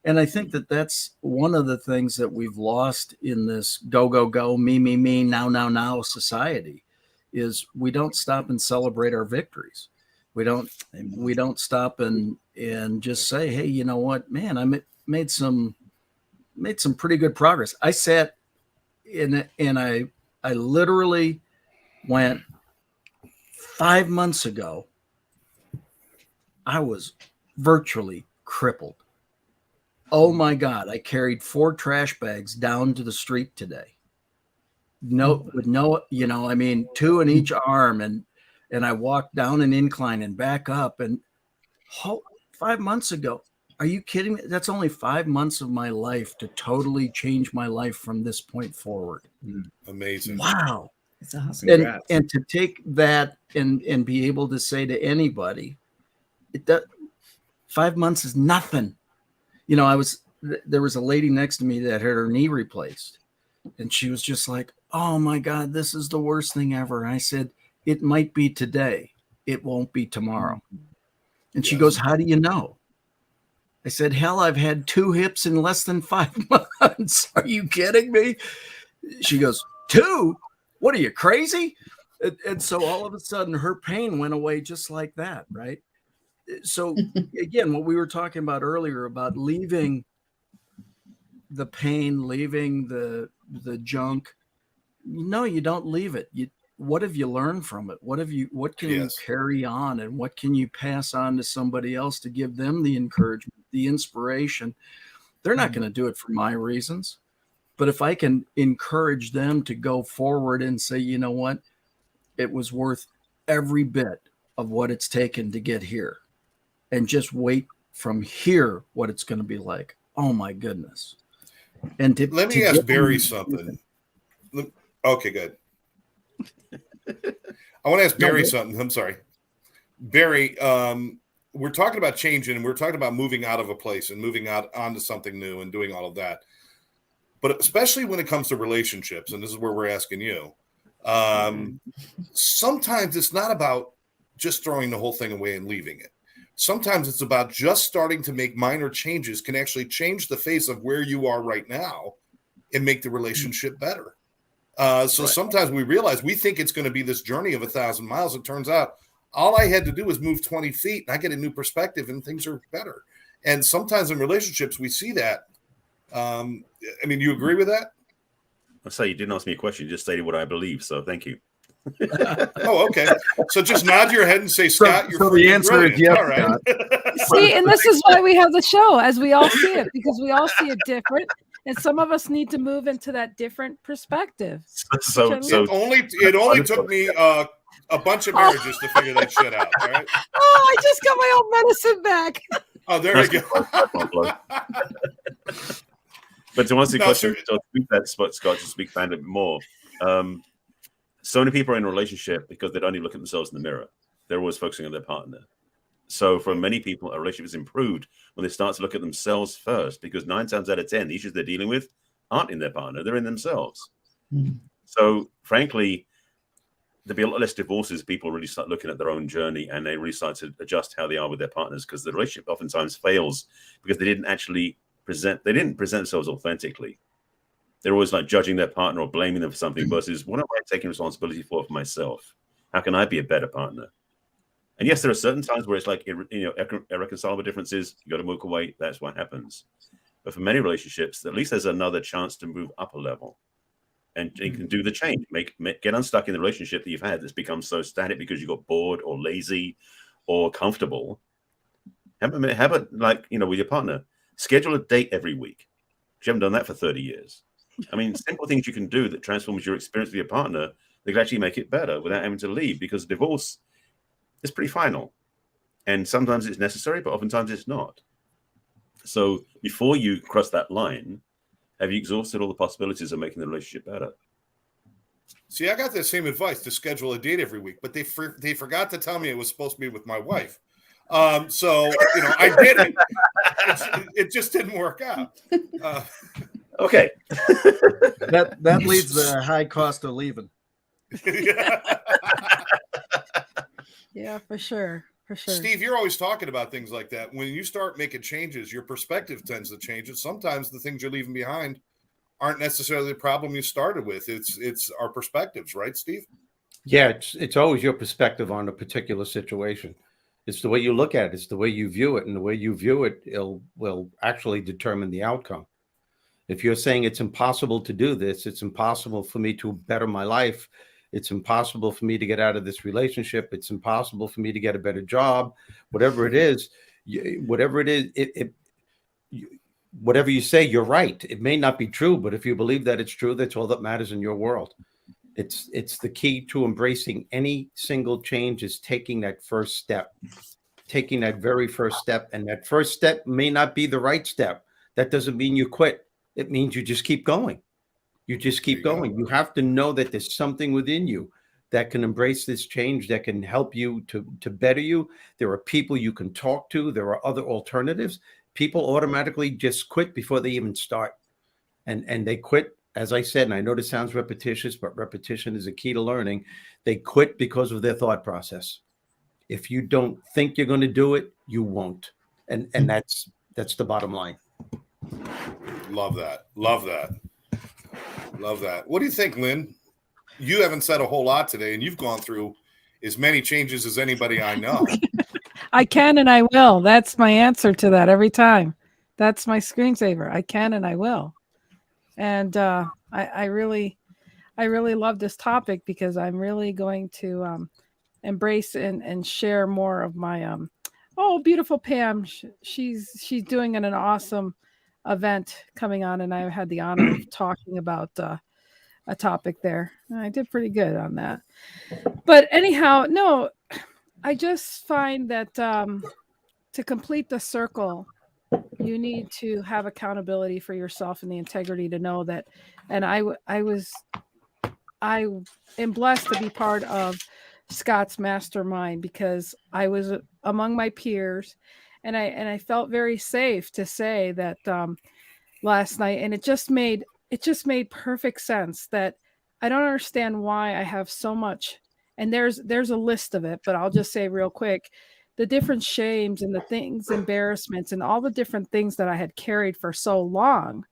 And I think that that's one of the things that we've lost in this go, go, go, me, now society, is we don't stop and celebrate our victories. We don't stop and just say, hey, you know what, man, I made some pretty good progress. I sat and I literally went 5 months ago. I was virtually crippled. Oh my God. I carried 4 trash bags down to the street today. With no, 2 in each arm. And I walked down an incline and back up. And 5 months ago, are you kidding me? That's only 5 months of my life to totally change my life from this point forward. Amazing. Wow. It's awesome. And to take that and be able to say to anybody, 5 months is nothing. There was a lady next to me that had her knee replaced, and she was just like, oh my God, this is the worst thing ever. And I said, it might be today. It won't be tomorrow. And she goes, how do you know? I said, hell, I've had 2 hips in less than 5 months. Are you kidding me? She goes, 2? What are you, crazy? And so all of a sudden her pain went away just like that, right? So again, what we were talking about earlier about leaving the pain, leaving the junk. No, you don't leave it. What have you learned from it? What can you carry on, and what can you pass on to somebody else to give them the encouragement, the inspiration? They're not going to do it for my reasons, but if I can encourage them to go forward and say, you know what, it was worth every bit of what it's taken to get here, and just wait from here what it's going to be like. Oh my goodness. And let me ask Barry something. Okay, good. I want to ask Barry something. I'm sorry. Barry, we're talking about changing, and we're talking about moving out of a place and moving out onto something new and doing all of that. But especially when it comes to relationships, and this is where we're asking you, sometimes it's not about just throwing the whole thing away and leaving it. Sometimes it's about just starting to make minor changes can actually change the face of where you are right now and make the relationship better. Sometimes we realize we think it's going to be this journey of 1,000 miles. It turns out all I had to do was move 20 feet and I get a new perspective and things are better. And sometimes in relationships, we see that. You agree with that? I'll say you didn't ask me a question. You just stated what I believe. So thank you. Oh, okay. So just nod your head and say, Scott, you're the answer brilliant. is yes. All right. See, and this is why we have the show, as we all see it, because we all see it different. And some of us need to move into that different perspective. It only took me a bunch of marriages to figure that shit out. All right. Oh, I just got my own medicine back. Oh, there we go. But to answer the question, to speak that spot, Scott, to speak a bit more. So many people are in a relationship because they don't even look at themselves in the mirror. They're always focusing on their partner. So for many people, a relationship is improved when they start to look at themselves first, because 9 times out of 10, the issues they're dealing with aren't in their partner, they're in themselves. So frankly, there'll be a lot less divorces. People really start looking at their own journey and they really start to adjust how they are with their partners, because the relationship oftentimes fails because they didn't present themselves authentically. They're always like judging their partner or blaming them for something versus what am I taking responsibility for myself? How can I be a better partner? And yes, there are certain times where it's like, irreconcilable differences. You got to move away. That's what happens. But for many relationships, at least there's another chance to move up a level, and you can do the change, get unstuck in the relationship that you've had that's become so static because you got bored or lazy or comfortable. Have a with your partner, schedule a date every week. You haven't done that for 30 years. Simple things you can do that transforms your experience with your partner that can actually make it better without having to leave, because divorce is pretty final. And sometimes it's necessary, but oftentimes it's not. So before you cross that line, have you exhausted all the possibilities of making the relationship better? See, I got the same advice to schedule a date every week, but they forgot to tell me it was supposed to be with my wife. So, I did it. It just didn't work out. Okay. That leads to the high cost of leaving. Yeah, for sure. For sure. Steve, you're always talking about things like that. When you start making changes, your perspective tends to change. And sometimes the things you're leaving behind aren't necessarily the problem you started with. It's our perspectives, right, Steve? Yeah, it's always your perspective on a particular situation. It's the way you look at it. It's the way you view it. And the way you view it will actually determine the outcome. If you're saying it's impossible to do this, it's impossible for me to better my life, it's impossible for me to get out of this relationship, it's impossible for me to get a better job, whatever it is, whatever you say, you're right. It may not be true, but if you believe that it's true, that's all that matters in your world. It's the key to embracing any single change is taking that first step, taking that very first step. And that first step may not be the right step. That doesn't mean you quit. It means you just keep going. You just keep going. You have to know that there's something within you that can embrace this change, that can help you to better you. There are people you can talk to. There are other alternatives. People automatically just quit before they even start. And they quit, as I said, and I know this sounds repetitious, but repetition is a key to learning. They quit because of their thought process. If you don't think you're going to do it, you won't. And that's the bottom line. Love that. Love that. Love that. What do you think, Lynn? You haven't said a whole lot today, and you've gone through as many changes as anybody I know. I can and I will. That's my answer to that every time. That's my screensaver. I can and I will. And I really love this topic because I'm really going to embrace and share more of my beautiful Pam. She's doing an awesome event coming on, and I had the honor of talking about a topic there. I did pretty good on that. But anyhow, no, I just find that to complete the circle, you need to have accountability for yourself and the integrity to know that. And I am blessed to be part of Scott's mastermind because I was among my peers, and I felt very safe to say that last night, and it just made perfect sense that I don't understand why I have so much. And there's a list of it, but I'll just say real quick, the different shames and the things, embarrassments, and all the different things that I had carried for so long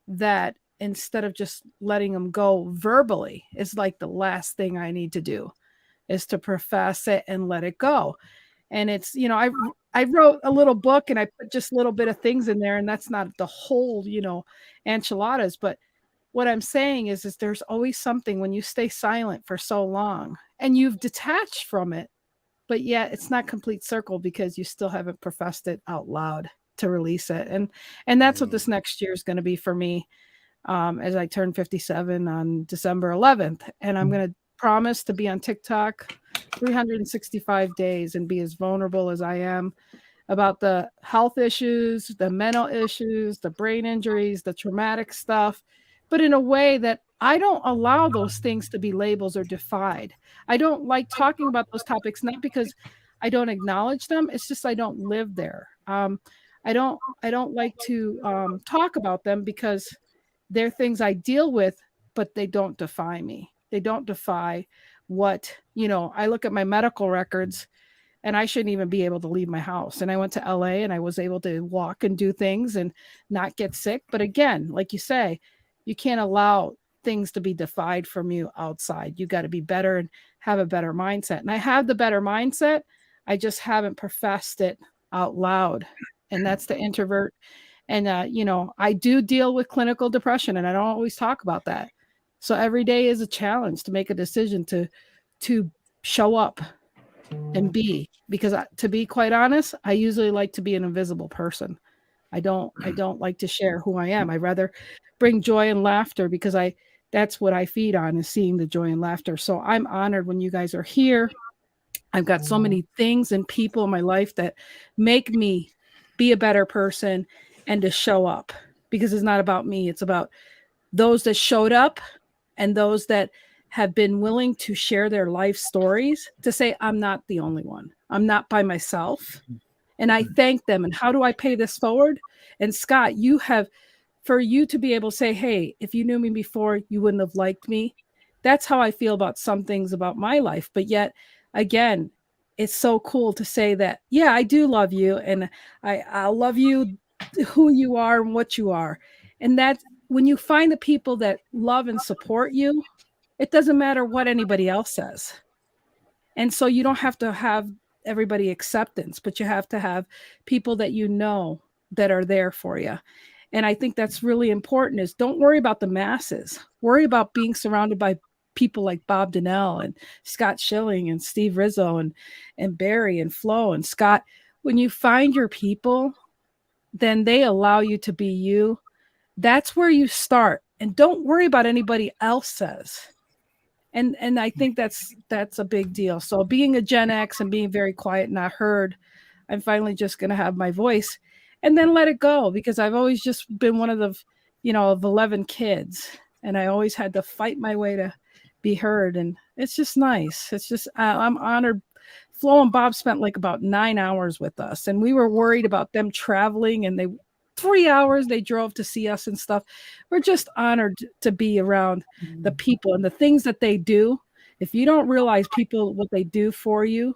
that instead of just letting them go verbally is like the last thing I need to do is to profess it and let it go. And it's, I wrote a little book and I put just a little bit of things in there, and that's not the whole, enchiladas. But what I'm saying is there's always something when you stay silent for so long and you've detached from it, but yet it's not complete circle because you still haven't professed it out loud to release it. And that's what this next year is going to be for me as I turn 57 on December 11th. And I'm going to promise to be on TikTok 365 days and be as vulnerable as I am about the health issues, the mental issues, the brain injuries, the traumatic stuff, but in a way that I don't allow those things to be labels or defied. I don't like talking about those topics, not because I don't acknowledge them. It's just I don't live there. I don't like to talk about them because they're things I deal with, but they don't define me. They don't defy what, I look at my medical records and I shouldn't even be able to leave my house. And I went to LA and I was able to walk and do things and not get sick. But again, like you say, you can't allow things to be defied from you outside. You got to be better and have a better mindset. And I have the better mindset. I just haven't professed it out loud. And that's the introvert. And, I do deal with clinical depression, and I don't always talk about that. So every day is a challenge to make a decision to show up and be, because to be quite honest, I usually like to be an invisible person. I don't like to share who I am. I'd rather bring joy and laughter because that's what I feed on, is seeing the joy and laughter. So I'm honored when you guys are here. I've got so many things and people in my life that make me be a better person and to show up, because it's not about me. It's about those that showed up and those that have been willing to share their life stories to say, I'm not the only one. I'm not by myself. And I thank them. And how do I pay this forward? And Scott, for you to be able to say, hey, if you knew me before, you wouldn't have liked me. That's how I feel about some things about my life. But yet, again, it's so cool to say that, yeah, I do love you. And I'll love you who you are and what you are. And that when you find the people that love and support you, it doesn't matter what anybody else says. And so you don't have to have everybody acceptance, but you have to have people that you know that are there for you. And I think that's really important is don't worry about the masses. Worry about being surrounded by people like Bob Donnell and Scott Schilling and Steve Rizzo and Barry and Flo and Scott. When you find your people, then they allow you to be you. That's where you start. And don't worry about anybody else says. And I think that's a big deal. So being a Gen X and being very quiet and not heard, I'm finally just going to have my voice and then let it go, because I've always just been one of the, of 11 kids, and I always had to fight my way to be heard. And it's just nice. It's just, I'm honored. Flo and Bob spent like about 9 hours with us, and we were worried about them traveling, and 3 hours they drove to see us and stuff. We're just honored to be around the people and the things that they do. If you don't realize people, what they do for you,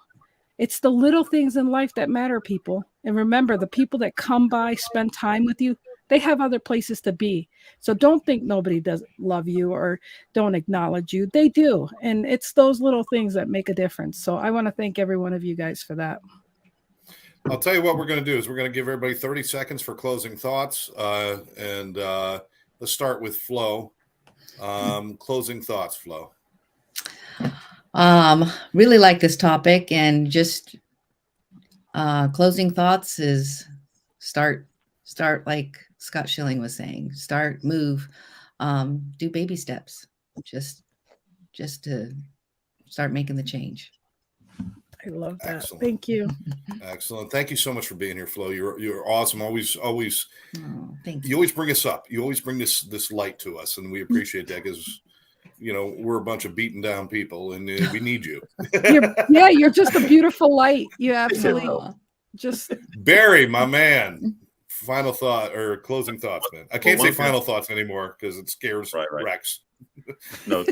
it's the little things in life that matter, people. And remember, the people that come by, spend time with you, they have other places to be. So don't think nobody doesn't love you or don't acknowledge you. They do. And it's those little things that make a difference. So I want to thank every one of you guys for that. I'll tell you what we're going to do is we're going to give everybody 30 seconds for closing thoughts. And let's start with Flo. Closing thoughts, Flo. Really like this topic, and just closing thoughts is start like Scott Schilling was saying, move, do baby steps, just to start making the change. I love that. Excellent. Thank you. Excellent. Thank you so much for being here, Flo. You're awesome. Always. Thanks. You always bring us up. You always bring this light to us, and we appreciate that because we're a bunch of beaten down people, and we need you. You're just a beautiful light. You absolutely just Barry, my man. Final thought or closing thoughts, man. I can't say final thoughts anymore because it scares Rex. No,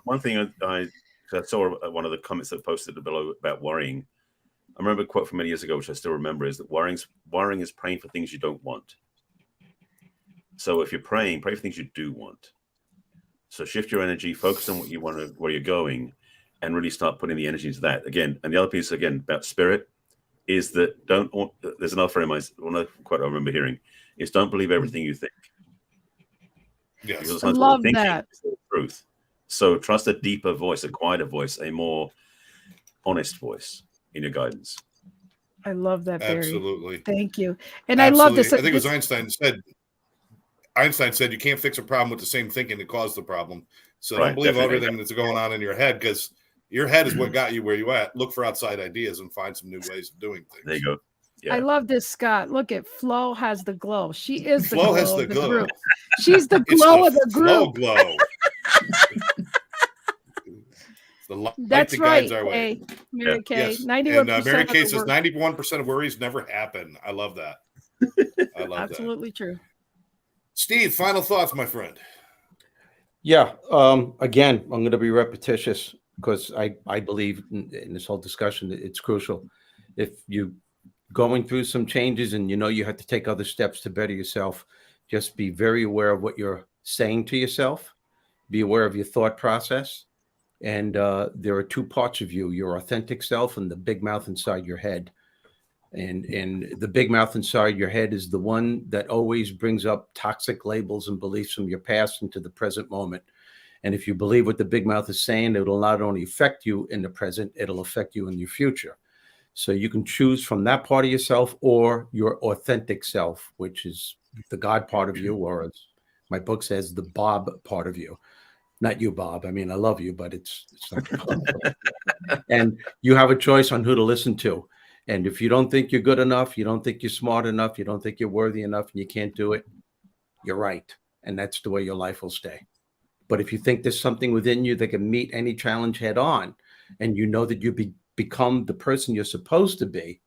one thing I saw one of the comments that posted below about worrying. I remember a quote from many years ago, which I still remember, is that worrying is praying for things you don't want. So if you're praying, pray for things you do want. So shift your energy, focus on what you want, where you're going, and really start putting the energy into that. Again, and the other piece, again, about spirit, is that there's another phrase, one other quote I remember hearing, is don't believe everything you think. Yes. I love that. Truth. So trust a deeper voice, a quieter voice, a more honest voice in your guidance. I love that, Barry. Absolutely. Thank you. And I love this. I think it was Einstein said you can't fix a problem with the same thinking that caused the problem. So don't believe everything that's going on in your head, because your head is what got you where you at. Look for outside ideas and find some new ways of doing things. There you go. Yeah. I love this, Scott. Look at Flo has the glow. She is the Flo glow has the of the glow. group. She's the glow of the Flo group. glow. The light That's that right. guides our way. Mary Kay. Yes. 91%. And Mary Kay says 91% of worries never happen. I love that. I love that. Absolutely true. Steve, final thoughts, my friend. Yeah. Again, I'm going to be repetitious because I believe in this whole discussion that it's crucial. If you're going through some changes and you have to take other steps to better yourself, just be very aware of what you're saying to yourself. Be aware of your thought process. And there are two parts of you, your authentic self and the big mouth inside your head. And the big mouth inside your head is the one that always brings up toxic labels and beliefs from your past into the present moment. And if you believe what the big mouth is saying, it will not only affect you in the present, it'll affect you in your future. So you can choose from that part of yourself or your authentic self, which is the God part of you, or as my book says, the Bob part of you. Not you, Bob. I mean, I love you, but it's not. And you have a choice on who to listen to. And if you don't think you're good enough, you don't think you're smart enough, you don't think you're worthy enough, and you can't do it, you're right. And that's the way your life will stay. But if you think there's something within you that can meet any challenge head on, and you know that you'd be become the person you're supposed to be,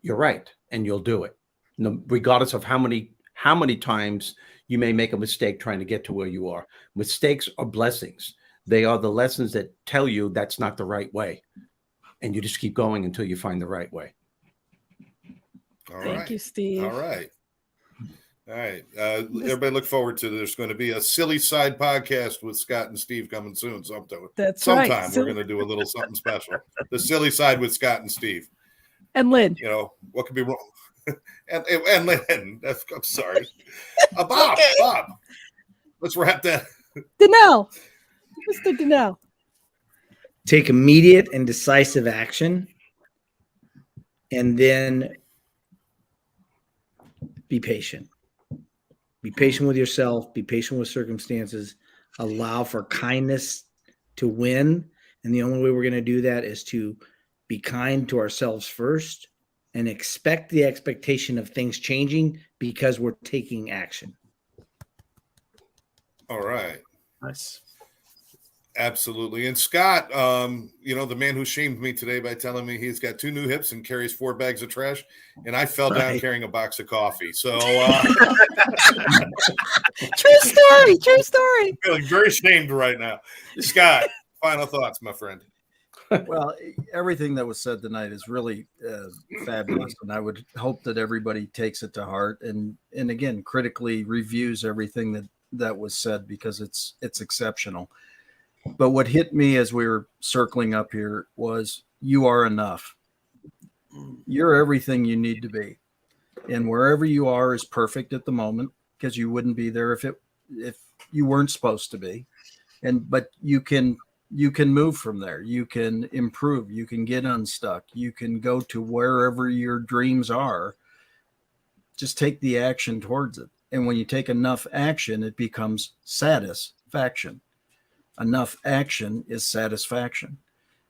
you're right, and you'll do it, regardless of how many times you may make a mistake trying to get to where you are. Mistakes are blessings. They are the lessons that tell you that's not the right way, and you just keep going until you find the right way. Thank you, Steve. All right. Everybody look forward to there's going to be a Silly Side podcast with Scott and Steve coming soon. Sometime we're going to do a little something special. The Silly Side with Scott and Steve. And Lynn. You know, what could be wrong? and Lynn. I'm sorry. Bob. Okay. Bob. Let's wrap that. Donnell. Mr. Donnell. Take immediate and decisive action. And then be patient. Be patient with yourself. Be patient with circumstances. Allow for kindness to win. And the only way we're going to do that is to be kind to ourselves first and expect the expectation of things changing because we're taking action. All right. Nice. Absolutely. And Scott, the man who shamed me today by telling me he's got 2 new hips and carries 4 bags of trash, and I fell down carrying a box of coffee. So True story. I'm feeling very shamed right now. Scott, final thoughts, my friend. Well, everything that was said tonight is really fabulous, and I would hope that everybody takes it to heart and again critically reviews everything that was said, because it's exceptional. But what hit me as we were circling up here was you are enough. You're everything you need to be, and wherever you are is perfect at the moment, because you wouldn't be there if you weren't supposed to be. But you can move from there. You can improve. You can get unstuck. You can go to wherever your dreams are. Just take the action towards it. And when you take enough action, it becomes satisfaction. Enough action is satisfaction.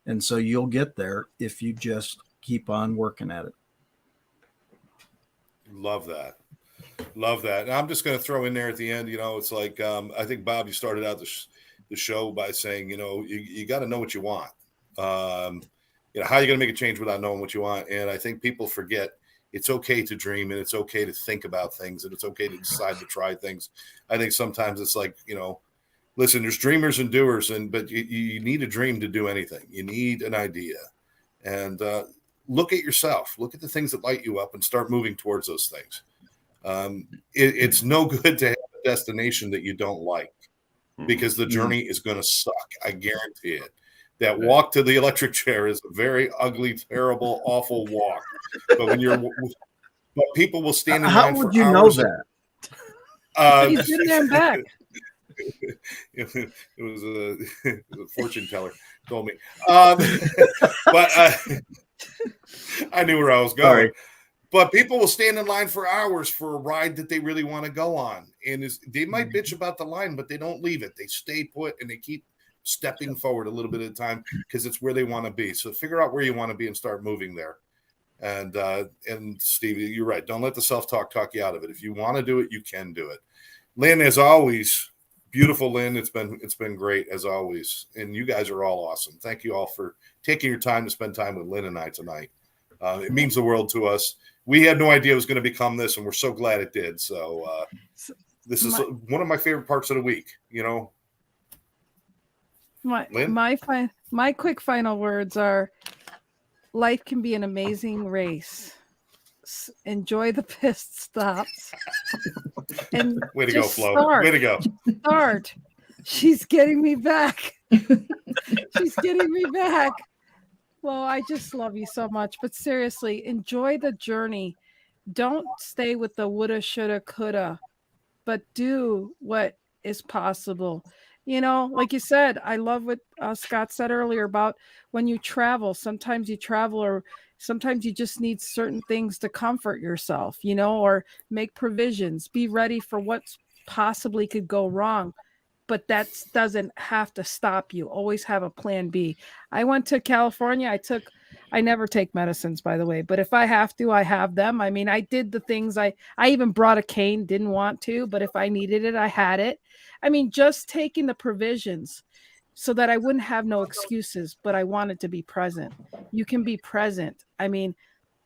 And so you'll get there if you just keep on working at it. Love that. And I'm just going to throw in there at the end, it's like, I think, Bob, you started out the show by saying, you got to know what you want. How are you going to make a change without knowing what you want? And I think people forget it's okay to dream, and it's okay to think about things, and it's okay to decide to try things. I think sometimes it's like, listen, there's dreamers and doers, but you need a dream to do anything. You need an idea. And look at yourself. Look at the things that light you up and start moving towards those things. It's no good to have a destination that you don't like, because the journey is going to suck. I guarantee it. That walk to the electric chair is a very ugly, terrible, awful walk. But but people will stand in line for hours. How would you know that? He's been there and back. It was a fortune teller told me. But I knew where I was going. Sorry. But people will stand in line for hours for a ride that they really want to go on. And they might bitch about the line, but they don't leave it. They stay put, and they keep stepping forward a little bit at a time, because it's where they want to be. So figure out where you want to be and start moving there. And Steve, you're right. Don't let the self-talk talk you out of it. If you want to do it, you can do it. Lynn, as always, beautiful, Lynn. It's been great as always. And you guys are all awesome. Thank you all for taking your time to spend time with Lynn and I tonight. It means the world to us. We had no idea it was going to become this, and we're so glad it did. So this is one of my favorite parts of the week, My quick final words are: life can be an amazing race. Enjoy the pit stops. And way to go, Flo. Way to go. Start. She's getting me back. She's getting me back. Well, I just love you so much. But seriously, enjoy the journey. Don't stay with the woulda, shoulda, coulda, but do what is possible. Like you said, I love what Scott said earlier about when you travel. Sometimes you travel, or sometimes you just need certain things to comfort yourself, or make provisions. Be ready for what possibly could go wrong. But that doesn't have to stop you. Always have a plan B. I went to California. I never take medicines, by the way, but if I have to, I have them. I mean, I did the things I even brought a cane, didn't want to, but if I needed it, I had it. I mean, just taking the provisions, so that I wouldn't have no excuses, but I wanted to be present. You can be present. I mean,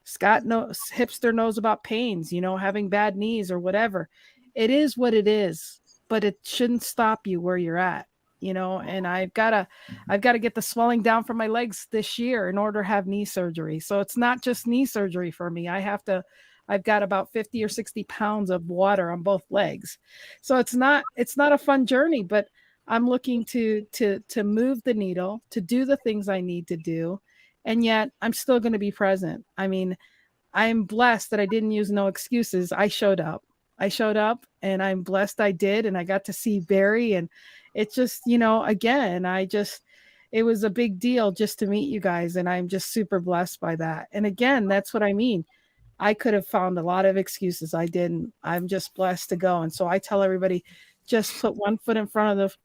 Hipster knows about pains, you know, having bad knees or whatever. It is what it is, but it shouldn't stop you where you're at, you know. And I've got to get the swelling down from my legs this year in order to have knee surgery. So it's not just knee surgery for me. I've got about 50 or 60 pounds of water on both legs. So it's not a fun journey, but I'm looking to move the needle, to do the things I need to do. And yet I'm still going to be present. I mean, I'm blessed that I didn't use no excuses. I showed up and I'm blessed I did. And I got to see Barry, and it's just, you know, again, it was a big deal just to meet you guys. And I'm just super blessed by that. And again, that's what I mean. I could have found a lot of excuses. I didn't. I'm just blessed to go. And so I tell everybody, just put one foot in front of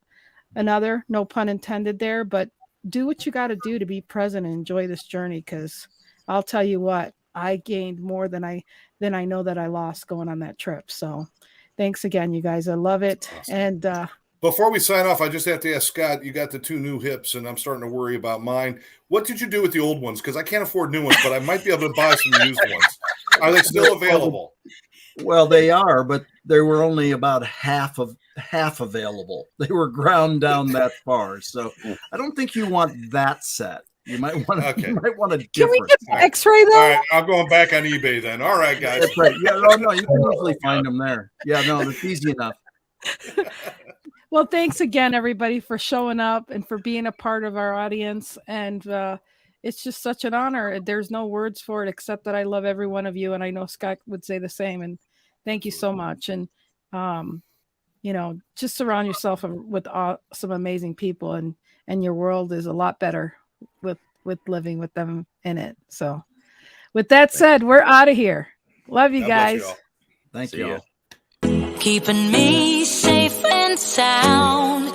another, no pun intended there, but do what you got to do to be present and enjoy this journey. Cause I'll tell you what, I gained more than I know that I lost going on that trip. So thanks again, you guys. I love it. Awesome. And, before we sign off, I just have to ask Scott, you got the 2 new hips and I'm starting to worry about mine. What did you do with the old ones? Cause I can't afford new ones, but I might be able to buy some used ones. Are they still available? Well, they are, but they were only about half available. They were ground down that far. So I don't think you want that set. You might want to. Okay. You might want a different. Can we get the X-ray though? All right, I'm going back on eBay then. All right, guys. That's right. Yeah, no, you can easily find them there. Yeah, no, it's easy enough. Well, thanks again, everybody, for showing up and for being a part of our audience. And it's just such an honor. There's no words for it except that I love every one of you, and I know Scott would say the same. And thank you so much. And you know, just surround yourself with some amazing people, and your world is a lot better with living with them in it. So with that said, we're out of here. Love you guys. Thank you all. Keeping me safe and sound.